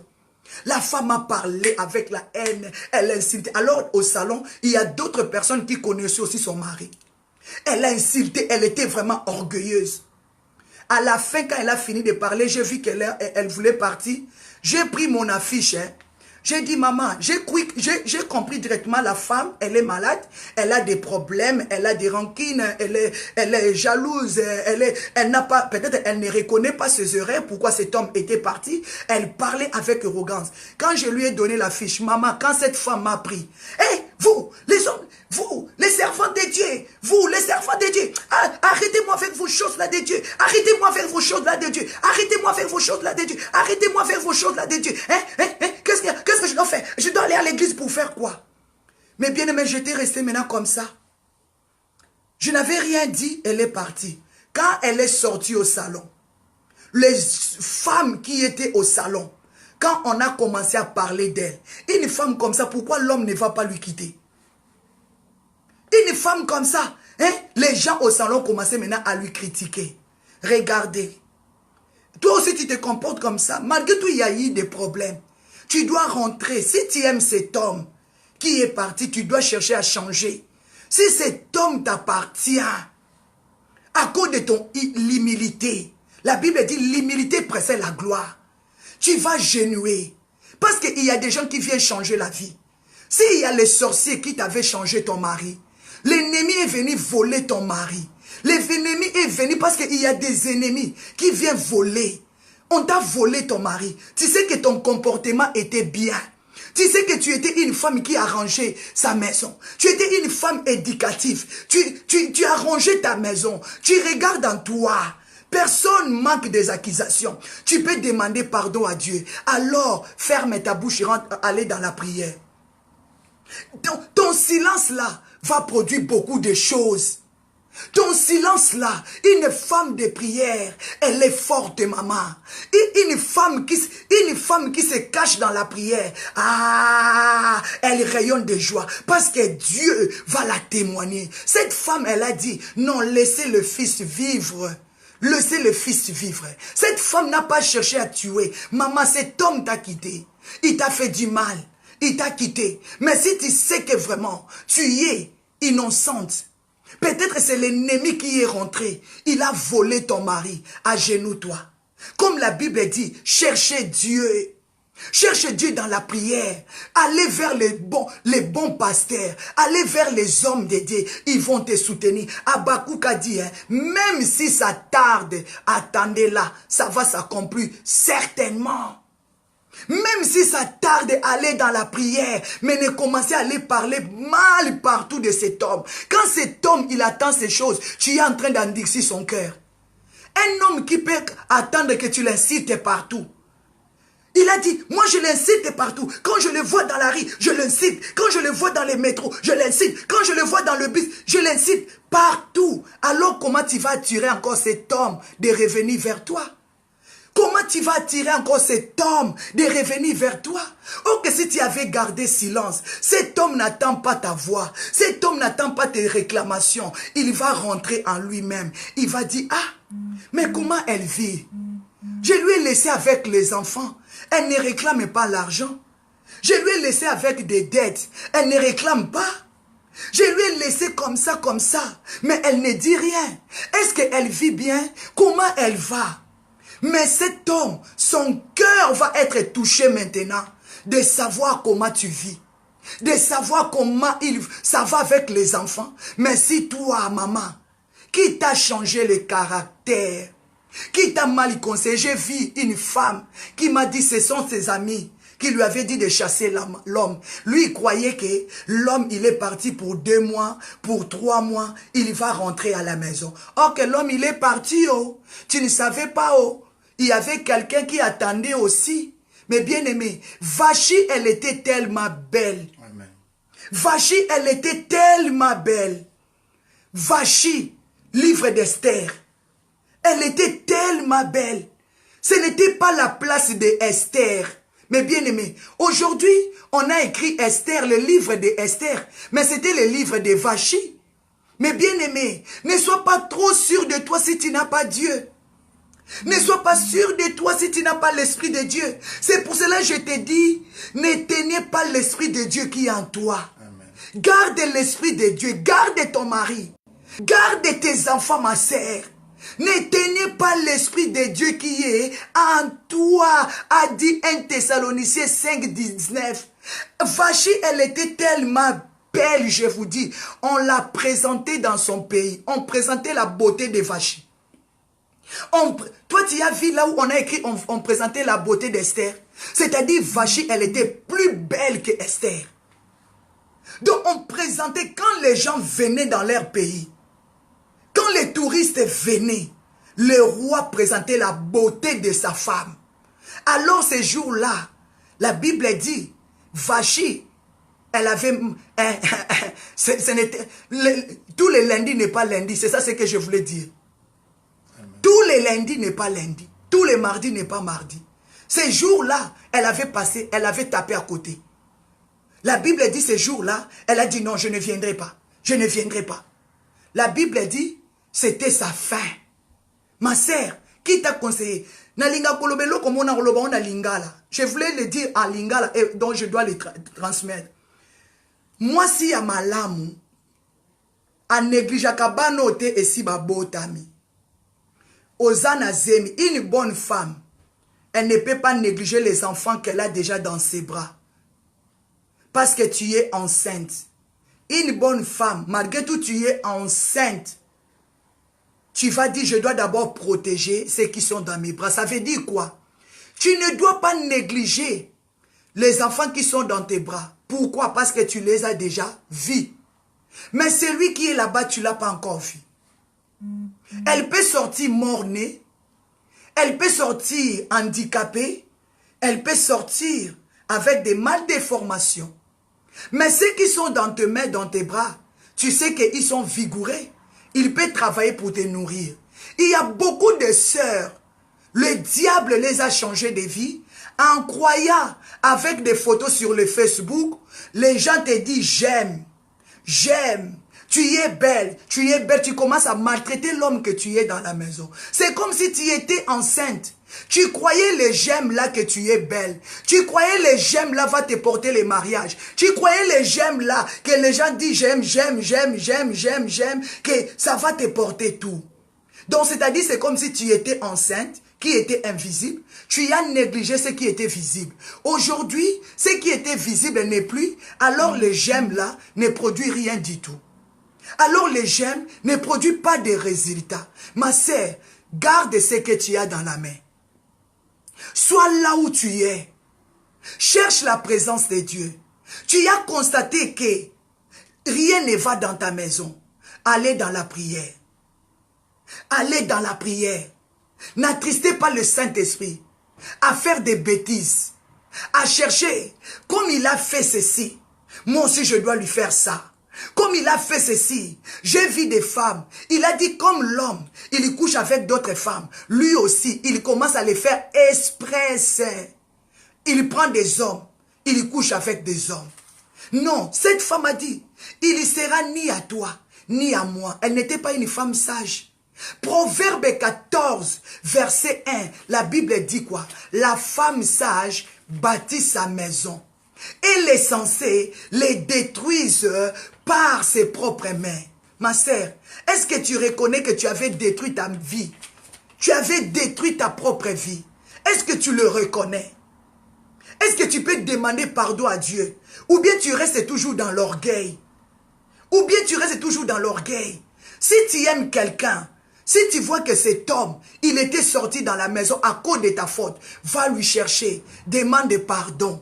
La femme a parlé avec la haine, elle insultait. Alors au salon, il y a d'autres personnes qui connaissaient aussi son mari. Elle a insulté, elle était vraiment orgueilleuse. À la fin, quand elle a fini de parler, j'ai vu qu'elle voulait partir. J'ai pris mon affiche, hein. J'ai dit, maman, j'ai compris directement, la femme, elle est malade, elle a des problèmes, elle a des rancines, elle est jalouse, elle n'a pas, peut-être elle ne reconnaît pas ses erreurs, pourquoi cet homme était parti. Elle parlait avec arrogance. Quand je lui ai donné la fiche, maman, quand cette femme m'a pris, hé, vous, les hommes, vous, les servants de Dieu, vous, les servants de Dieu, arrêtez-moi avec vos choses là de Dieu, arrêtez-moi avec vos choses là de Dieu, arrêtez-moi avec vos choses là de Dieu, arrêtez-moi avec vos choses là de Dieu, qu'est-ce que je dois faire? Je dois aller à l'église pour faire quoi? Mais bien aimé, j'étais resté maintenant comme ça. Je n'avais rien dit, elle est partie. Quand elle est sortie au salon, les femmes qui étaient au salon, quand on a commencé à parler d'elle, une femme comme ça, pourquoi l'homme ne va pas lui quitter? Une femme comme ça, hein? Les gens au salon commençaient maintenant à lui critiquer. Regardez. Toi aussi tu te comportes comme ça. Malgré tout, il y a eu des problèmes. Tu dois rentrer. Si tu aimes cet homme qui est parti, tu dois chercher à changer. Si cet homme t'appartient, à cause de ton l'humilité, la Bible dit l'humilité précède la gloire. Tu vas genouer. Parce qu'il y a des gens qui viennent changer la vie. S'il y a les sorciers qui t'avaient changé ton mari, l'ennemi est venu voler ton mari. L'ennemi est venu parce qu'il y a des ennemis qui viennent voler. On t'a volé ton mari. Tu sais que ton comportement était bien. Tu sais que tu étais une femme qui a rangé sa maison. Tu étais une femme éducative. Tu as rangé ta maison. Tu regardes en toi. Personne manque des accusations. Tu peux demander pardon à Dieu. Alors, ferme ta bouche et rentre, aller dans la prière. Ton silence là va produire beaucoup de choses. Ton silence là, une femme de prière, elle est forte, maman. Une femme qui se cache dans la prière, elle rayonne de joie parce que Dieu va la témoigner. Cette femme, elle a dit, non, laissez le fils vivre. Laissez le fils vivre. Cette femme n'a pas cherché à tuer. Maman, cet homme t'a quitté. Il t'a fait du mal. Il t'a quitté. Mais si tu sais que vraiment, tu es innocente, peut-être c'est l'ennemi qui est rentré. Il a volé ton mari. Agenouille-toi. Comme la Bible dit, cherchez Dieu. Cherche Dieu dans la prière. Allez vers les bons pasteurs. Allez vers les hommes de Dieu. Ils vont te soutenir. Habakkuk a dit, même si ça tarde, attendez-la. Ça va s'accomplir certainement. Même si ça tarde, allez dans la prière, mais ne commencez à aller parler mal partout de cet homme. Quand cet homme, il attend ces choses, tu es en train d'endurcir son cœur. Un homme qui peut attendre que tu l'incites partout. Il a dit, moi je l'incite partout. Quand je le vois dans la rue, je l'incite. Quand je le vois dans les métros, je l'incite. Quand je le vois dans le bus, je l'incite partout. Alors comment tu vas attirer encore cet homme de revenir vers toi? Comment tu vas attirer encore cet homme de revenir vers toi? Oh, que si tu avais gardé silence, cet homme n'attend pas ta voix, cet homme n'attend pas tes réclamations. Il va rentrer en lui-même. Il va dire, mais comment elle vit? Je lui ai laissé avec les enfants. Elle ne réclame pas l'argent. Je lui ai laissé avec des dettes. Elle ne réclame pas. Je lui ai laissé comme ça, mais elle ne dit rien. Est-ce qu'elle vit bien? Comment elle va? Mais cet homme, son cœur va être touché maintenant de savoir comment tu vis, de savoir comment ça va avec les enfants. Mais si toi, maman, qui t'a changé le caractère, qui t'a mal conseillé, j'ai vu une femme qui m'a dit ce sont ses amis qui lui avaient dit de chasser l'homme. Lui, il croyait que l'homme, il est parti pour 2 mois, pour 3 mois, il va rentrer à la maison. Or que l'homme, il est parti, oh. Tu ne savais pas, oh. Il y avait quelqu'un qui attendait aussi. Mais bien aimé, Vachi, elle était tellement belle. Amen. Vachi, elle était tellement belle. Vachi, livre d'Esther. Elle était tellement belle. Ce n'était pas la place d'Esther. Mais bien aimé, aujourd'hui, on a écrit Esther, le livre d'Esther. Mais c'était le livre de Vachi. Mais bien aimé, ne sois pas trop sûr de toi si tu n'as pas Dieu. Ne sois pas sûr de toi si tu n'as pas l'Esprit de Dieu. C'est pour cela que je te dis, n'éteignez pas l'Esprit de Dieu qui est en toi. Amen. Garde l'Esprit de Dieu, garde ton mari, garde tes enfants, ma sœur. N'éteignez pas l'Esprit de Dieu qui est en toi, a dit 1 Thessaloniciens 5, 19. Vachi, elle était tellement belle, je vous dis. On l'a présentée dans son pays. On présentait la beauté de Vachi. Toi, tu as vu là où on a écrit, on présentait la beauté d'Esther. C'est-à-dire, Vachi, elle était plus belle que Esther. Donc, on présentait quand les gens venaient dans leur pays. Quand les touristes venaient, le roi présentait la beauté de sa femme. Alors, ces jours-là, la Bible dit, Vachi, elle avait... tous les lundis n'est pas lundi, c'est ça ce que je voulais dire. Tous les lundis n'est pas lundi. Tous les mardis n'est pas mardi. Ces jours-là, elle avait passé, elle avait tapé à côté. La Bible dit ces jours-là, elle a dit non, je ne viendrai pas. Je ne viendrai pas. La Bible dit, c'était sa fin. Ma sœur, qui t'a conseillé? Je voulais le dire en lingala, donc je dois le transmettre. Moi, si à ma lame, à négligeaka note et si ma botami. Ozana Zemi, une bonne femme, elle ne peut pas négliger les enfants qu'elle a déjà dans ses bras. Parce que tu es enceinte. Une bonne femme, malgré tout tu es enceinte. Tu vas dire, je dois d'abord protéger ceux qui sont dans mes bras. Ça veut dire quoi? Tu ne dois pas négliger les enfants qui sont dans tes bras. Pourquoi? Parce que tu les as déjà vus. Mais celui qui est là-bas, tu ne l'as pas encore vu. Elle peut sortir mort-née, elle peut sortir handicapée, elle peut sortir avec des malformations. Mais ceux qui sont dans tes mains, dans tes bras, tu sais qu'ils sont vigoureux. Ils peuvent travailler pour te nourrir. Il y a beaucoup de sœurs, le diable les a changées de vie. En croyant avec des photos sur le Facebook, les gens te disent j'aime, j'aime. Tu es belle, tu commences à maltraiter l'homme que tu es dans la maison. C'est comme si tu étais enceinte. Tu croyais les j'aime là que tu es belle. Tu croyais les j'aime là va te porter les mariages. Tu croyais les j'aime là que les gens disent j'aime, que ça va te porter tout. Donc c'est-à-dire c'est comme si tu étais enceinte, qui était invisible. Tu as négligé ce qui était visible. Aujourd'hui, ce qui était visible n'est plus. Alors les j'aime là ne produit rien du tout. Alors les j'aime ne produisent pas de résultats. Ma sœur, garde ce que tu as dans la main. Sois là où tu es. Cherche la présence de Dieu. Tu as constaté que rien ne va dans ta maison. Allez dans la prière. Allez dans la prière. N'attristez pas le Saint-Esprit à faire des bêtises, à chercher comme il a fait ceci. Moi aussi je dois lui faire ça. Comme il a fait ceci, j'ai vu des femmes, il a dit comme l'homme, il couche avec d'autres femmes, lui aussi, il commence à les faire express. Il prend des hommes, il couche avec des hommes. Non, cette femme a dit, il ne sera ni à toi, ni à moi. Elle n'était pas une femme sage. Proverbe 14, verset 1, la Bible dit quoi? La femme sage bâtit sa maison. Et les sensés les détruisent par ses propres mains. Ma sœur, est-ce que tu reconnais que tu avais détruit ta vie? Tu avais détruit ta propre vie. Est-ce que tu le reconnais? Est-ce que tu peux demander pardon à Dieu? Ou bien tu restes toujours dans l'orgueil? Ou bien tu restes toujours dans l'orgueil? Si tu aimes quelqu'un, si tu vois que cet homme, il était sorti dans la maison à cause de ta faute, va lui chercher, demande pardon.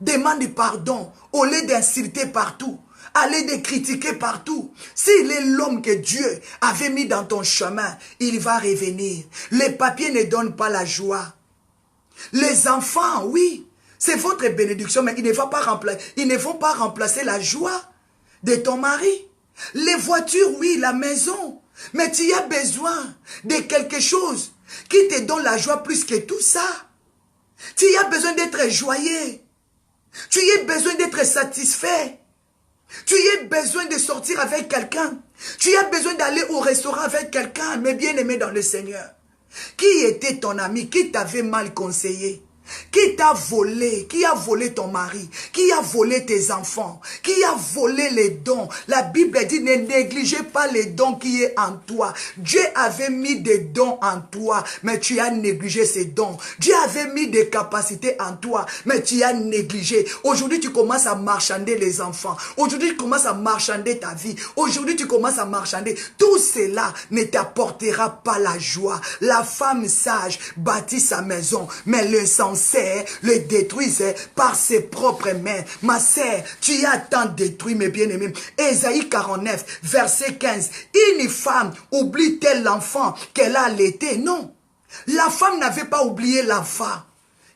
Demande pardon au lieu d'insulter partout, au lieu de critiquer partout. S'il est l'homme que Dieu avait mis dans ton chemin, il va revenir. Les papiers ne donnent pas la joie. Les enfants, oui, C'est votre bénédiction, mais ils ne vont pas remplacer la joie de ton mari. Les voitures, oui, la maison. Mais tu as besoin de quelque chose qui te donne la joie plus que tout ça. Tu as besoin d'être joyeux. Tu as besoin d'être satisfait. Tu as besoin de sortir avec quelqu'un. Tu as besoin d'aller au restaurant avec quelqu'un, mes bien-aimés dans le Seigneur. Qui était ton ami? Qui t'avait mal conseillé? Qui t'a volé? Qui a volé ton mari? Qui a volé tes enfants? Qui a volé les dons? La Bible dit, ne négligez pas les dons qui est en toi. Dieu avait mis des dons en toi, mais tu as négligé ces dons. Dieu avait mis des capacités en toi, mais tu as négligé. Aujourd'hui, tu commences à marchander les enfants. Aujourd'hui, tu commences à marchander ta vie. Aujourd'hui, tu commences à marchander. Tout cela ne t'apportera pas la joie. La femme sage bâtit sa maison, mais le sang le détruisait par ses propres mains. Ma sœur, tu as tant détruit, mes bien-aimés. Ésaïe 49, verset 15. Une femme oublie-t-elle l'enfant qu'elle a allaité? Non. La femme n'avait pas oublié l'enfant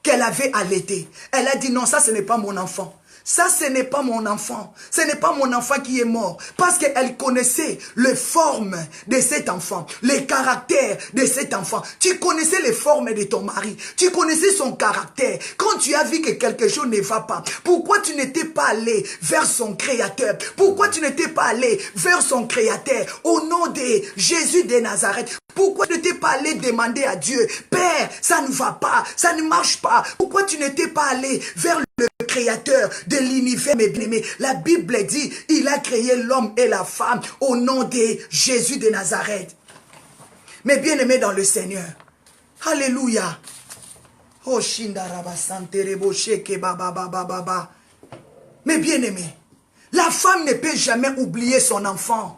qu'elle avait allaité. Elle a dit non, ça ce n'est pas mon enfant. Ça, ce n'est pas mon enfant. Ce n'est pas mon enfant qui est mort. Parce qu'elle connaissait les formes de cet enfant, les caractères de cet enfant. Tu connaissais les formes de ton mari. Tu connaissais son caractère. Quand tu as vu que quelque chose ne va pas, pourquoi tu n'étais pas allé vers son créateur? Pourquoi tu n'étais pas allé vers son créateur au nom de Jésus de Nazareth? Pourquoi tu n'étais pas allé demander à Dieu, Père, ça ne va pas, ça ne marche pas. Pourquoi tu n'étais pas allé vers le créateur de l'univers, mes bien-aimés? La Bible dit, il a créé l'homme et la femme au nom de Jésus de Nazareth. Mes bien-aimés dans le Seigneur. Alléluia. Oh, Shindaraba Santerebo Sheke Baba Baba Baba. Mes bien-aimés, la femme ne peut jamais oublier son enfant.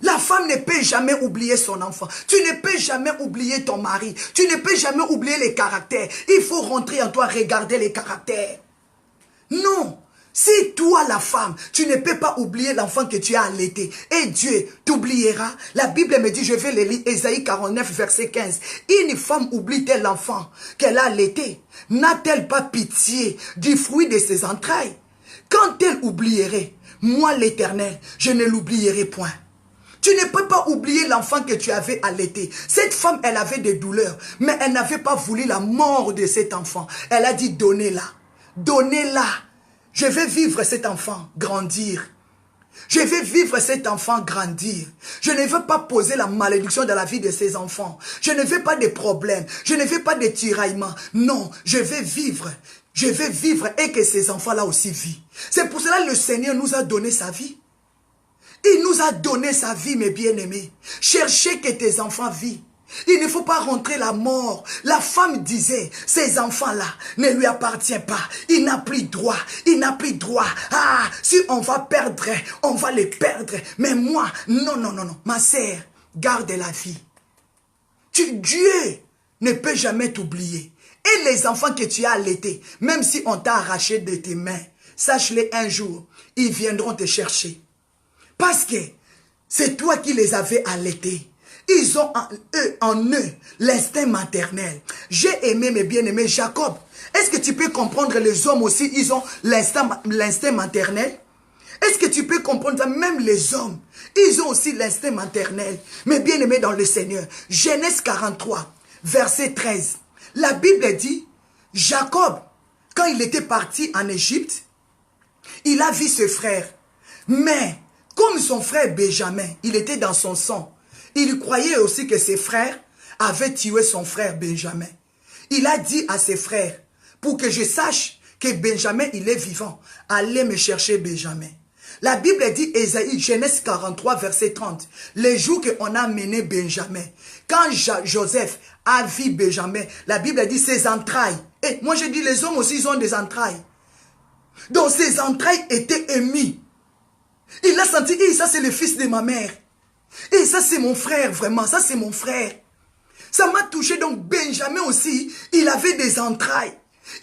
La femme ne peut jamais oublier son enfant. Tu ne peux jamais oublier ton mari. Tu ne peux jamais oublier les caractères. Il faut rentrer en toi, regarder les caractères. Non. Si toi, la femme, tu ne peux pas oublier l'enfant que tu as allaité, et Dieu t'oubliera. La Bible me dit, je vais le lire, Ésaïe 49, verset 15. Une femme oublie-t-elle l'enfant qu'elle a allaité? N'a-t-elle pas pitié du fruit de ses entrailles? Quand elle oublierait, moi l'Éternel, je ne l'oublierai point. Tu ne peux pas oublier l'enfant que tu avais allaité. Cette femme, elle avait des douleurs, mais elle n'avait pas voulu la mort de cet enfant. Elle a dit, donnez-la. Donnez-la. Je vais vivre cet enfant grandir. Je vais vivre cet enfant grandir. Je ne veux pas poser la malédiction dans la vie de ces enfants. Je ne veux pas de problèmes. Je ne veux pas de tiraillements. Non, je vais vivre. Je vais vivre et que ces enfants-là aussi vivent. C'est pour cela que le Seigneur nous a donné sa vie. Il nous a donné sa vie, mes bien-aimés. Cherchez que tes enfants vivent. Il ne faut pas rentrer la mort. La femme disait, ces enfants-là ne lui appartiennent pas. Il n'a plus droit. Il n'a plus droit. Ah, si on va perdre, on va les perdre. Mais moi, non, non, non, non. Ma sœur, garde la vie. Dieu ne peut jamais t'oublier. Et les enfants que tu as allaités, même si on t'a arraché de tes mains, sache-les un jour, ils viendront te chercher. Parce que c'est toi qui les avais allaités. Ils ont en eux l'instinct maternel. J'ai aimé mes bien-aimés Jacob. Est-ce que tu peux comprendre les hommes aussi, ils ont l'instinct maternel? Est-ce que tu peux comprendre ça? Même les hommes, ils ont aussi l'instinct maternel. Mes bien-aimés dans le Seigneur. Genèse 43, verset 13. La Bible dit, Jacob, quand il était parti en Égypte, il a vu ses frères. Mais comme son frère Benjamin, il était dans son sang, il croyait aussi que ses frères avaient tué son frère Benjamin. Il a dit à ses frères, pour que je sache que Benjamin, il est vivant, allez me chercher Benjamin. La Bible dit, Ésaïe, Genèse 43, verset 30, les jours qu'on a mené Benjamin, quand Joseph a vu Benjamin, la Bible dit ses entrailles. Et moi je dis, les hommes aussi, ils ont des entrailles. Donc ses entrailles étaient émues. Il a senti, ça c'est le fils de ma mère. Et ça c'est mon frère, vraiment, ça c'est mon frère. Ça m'a touché, donc Benjamin aussi, il avait des entrailles.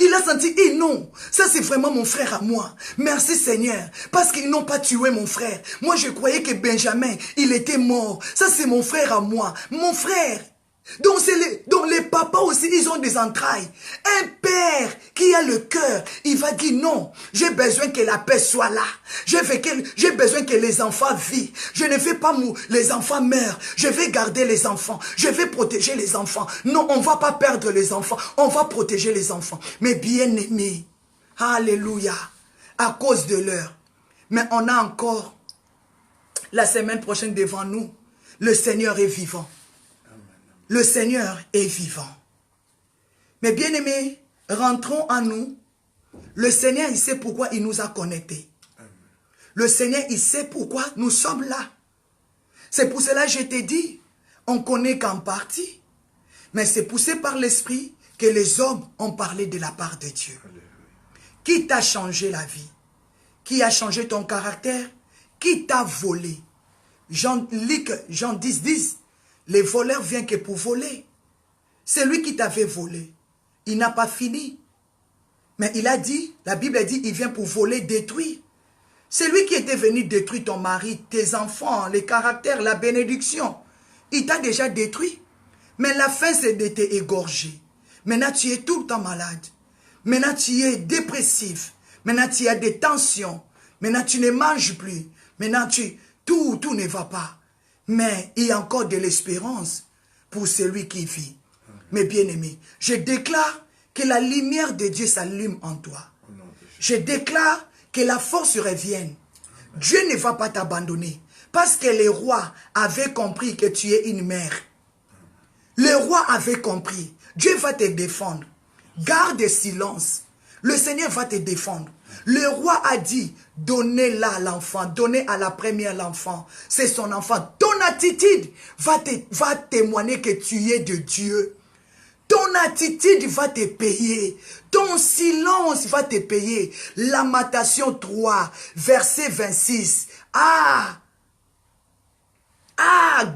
Il a senti, non, ça c'est vraiment mon frère à moi. Merci Seigneur, parce qu'ils n'ont pas tué mon frère. Moi je croyais que Benjamin, il était mort. Ça c'est mon frère à moi. Mon frère, Donc les papas aussi, ils ont des entrailles. Un père qui a le cœur, il va dire non, j'ai besoin que la paix soit là. J'ai besoin que les enfants vivent. Je ne veux pas les enfants meurent. Je vais garder les enfants. Je vais protéger les enfants. Non, on ne va pas perdre les enfants. On va protéger les enfants. Mais bien aimés, alléluia, à cause de l'heure. Mais on a encore la semaine prochaine devant nous. Le Seigneur est vivant. Le Seigneur est vivant. Mais bien aimés, rentrons en nous. Le Seigneur, il sait pourquoi il nous a connectés. Le Seigneur, il sait pourquoi nous sommes là. C'est pour cela que je t'ai dit, on connaît qu'en partie. Mais c'est poussé par l'Esprit que les hommes ont parlé de la part de Dieu. Qui t'a changé la vie? Qui a changé ton caractère? Qui t'a volé? Jean 10, 10. Les voleurs viennent que pour voler. C'est lui qui t'avait volé. Il n'a pas fini. Mais il a dit, la Bible a dit, il vient pour voler, détruire. C'est lui qui était venu détruire ton mari, tes enfants, les caractères, la bénédiction. Il t'a déjà détruit. Mais la fin, c'est de t'égorger. Maintenant, tu es tout le temps malade. Maintenant, tu es dépressif. Maintenant, tu as des tensions. Maintenant, tu ne manges plus. Maintenant, tout ne va pas. Mais il y a encore de l'espérance pour celui qui vit. Mes bien-aimés, je déclare que la lumière de Dieu s'allume en toi. Je déclare que la force revienne. Dieu ne va pas t'abandonner. Parce que le roi avait compris que tu es une mère. Le roi avait compris. Dieu va te défendre. Garde silence. Le Seigneur va te défendre. Le roi a dit, donnez-la à l'enfant, donnez à la première l'enfant. C'est son enfant. Ton attitude va témoigner que tu es de Dieu. Ton attitude va te payer. Ton silence va te payer. Lamentation 3, verset 26.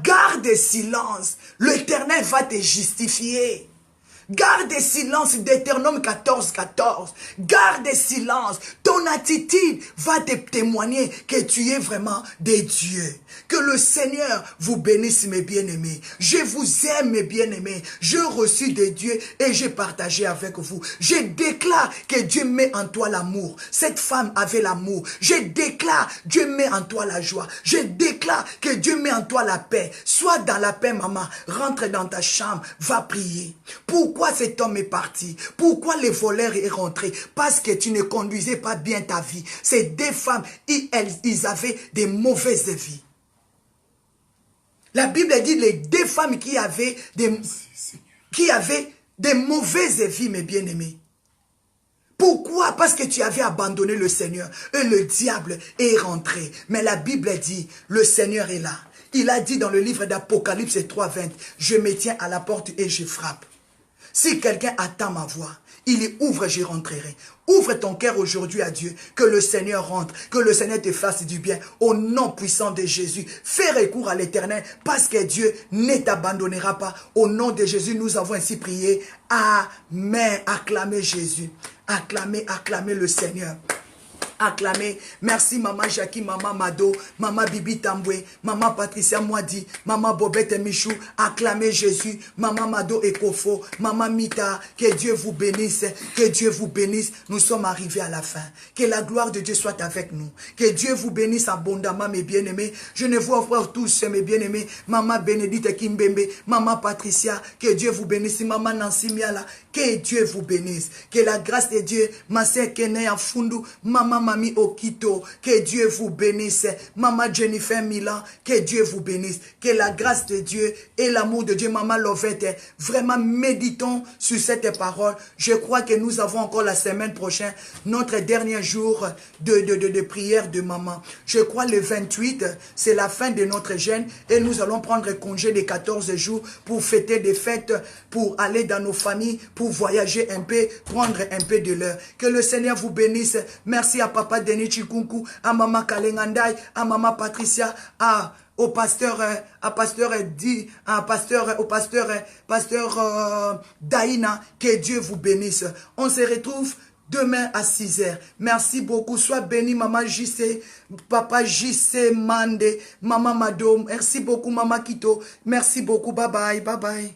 Garde silence. L'Éternel va te justifier. Garde silence, Deutéronome 14, 14. Garde silence. Ton attitude va te témoigner que tu es vraiment des dieux. Que le Seigneur vous bénisse, mes bien-aimés. Je vous aime, mes bien-aimés. Je reçus de Dieu et j'ai partagé avec vous. Je déclare que Dieu met en toi l'amour. Cette femme avait l'amour. Je déclare, Dieu met en toi la joie. Je déclare que Dieu met en toi la paix. Sois dans la paix, maman. Rentre dans ta chambre. Va prier. Pourquoi cet homme est parti? Pourquoi le voleur est rentré? Parce que tu ne conduisais pas bien ta vie. Ces deux femmes, ils avaient des mauvaises vies. La Bible dit les deux femmes qui avaient des mauvaises vies, mes bien-aimés. Pourquoi? Parce que tu avais abandonné le Seigneur et le diable est rentré. Mais la Bible dit, le Seigneur est là. Il a dit dans le livre d'Apocalypse 3:20, je me tiens à la porte et je frappe. Si quelqu'un attend ma voix, il ouvre, j'y rentrerai. Ouvre ton cœur aujourd'hui à Dieu, que le Seigneur rentre, que le Seigneur te fasse du bien, au nom puissant de Jésus. Fais recours à l'Éternel, parce que Dieu ne t'abandonnera pas. Au nom de Jésus, nous avons ainsi prié. Amen. Acclamez Jésus. Acclamez, acclamez le Seigneur. Acclamez. Merci Maman Jackie, Maman Mado, Maman Bibi Tamboué, Maman Patricia Moadi, Maman Bobette Michou. Acclamez Jésus. Maman Mado et Kofo, Maman Mita. Que Dieu vous bénisse. Que Dieu vous bénisse. Nous sommes arrivés à la fin. Que la gloire de Dieu soit avec nous. Que Dieu vous bénisse abondamment, mes bien-aimés. Je ne vous offre tous, mes bien-aimés. Maman Bénédicte Kimbembe, Maman Patricia. Que Dieu vous bénisse. Maman Nancy Miala. Que Dieu vous bénisse. Que la grâce de Dieu, ma sœur Kene Afundu, Maman Mami Okito, que Dieu vous bénisse. Maman Jennifer Milan, que Dieu vous bénisse. Que la grâce de Dieu et l'amour de Dieu, Maman Lovette, vraiment méditons sur cette parole. Je crois que nous avons encore la semaine prochaine notre dernier jour de prière de maman. Je crois le 28, c'est la fin de notre jeûne et nous allons prendre congé de 14 jours pour fêter des fêtes, pour aller dans nos familles, pour voyager un peu, prendre un peu de l'heure. Que le Seigneur vous bénisse. Merci à Papa Denis Chikunku, à Maman Kalengandai, à Maman Patricia, au pasteur Daïna, que Dieu vous bénisse. On se retrouve demain à 6 h. Merci beaucoup. Sois béni, Maman JC, Papa JC Mande, Maman Mado. Merci beaucoup, Maman Kito. Merci beaucoup. Bye bye. Bye bye.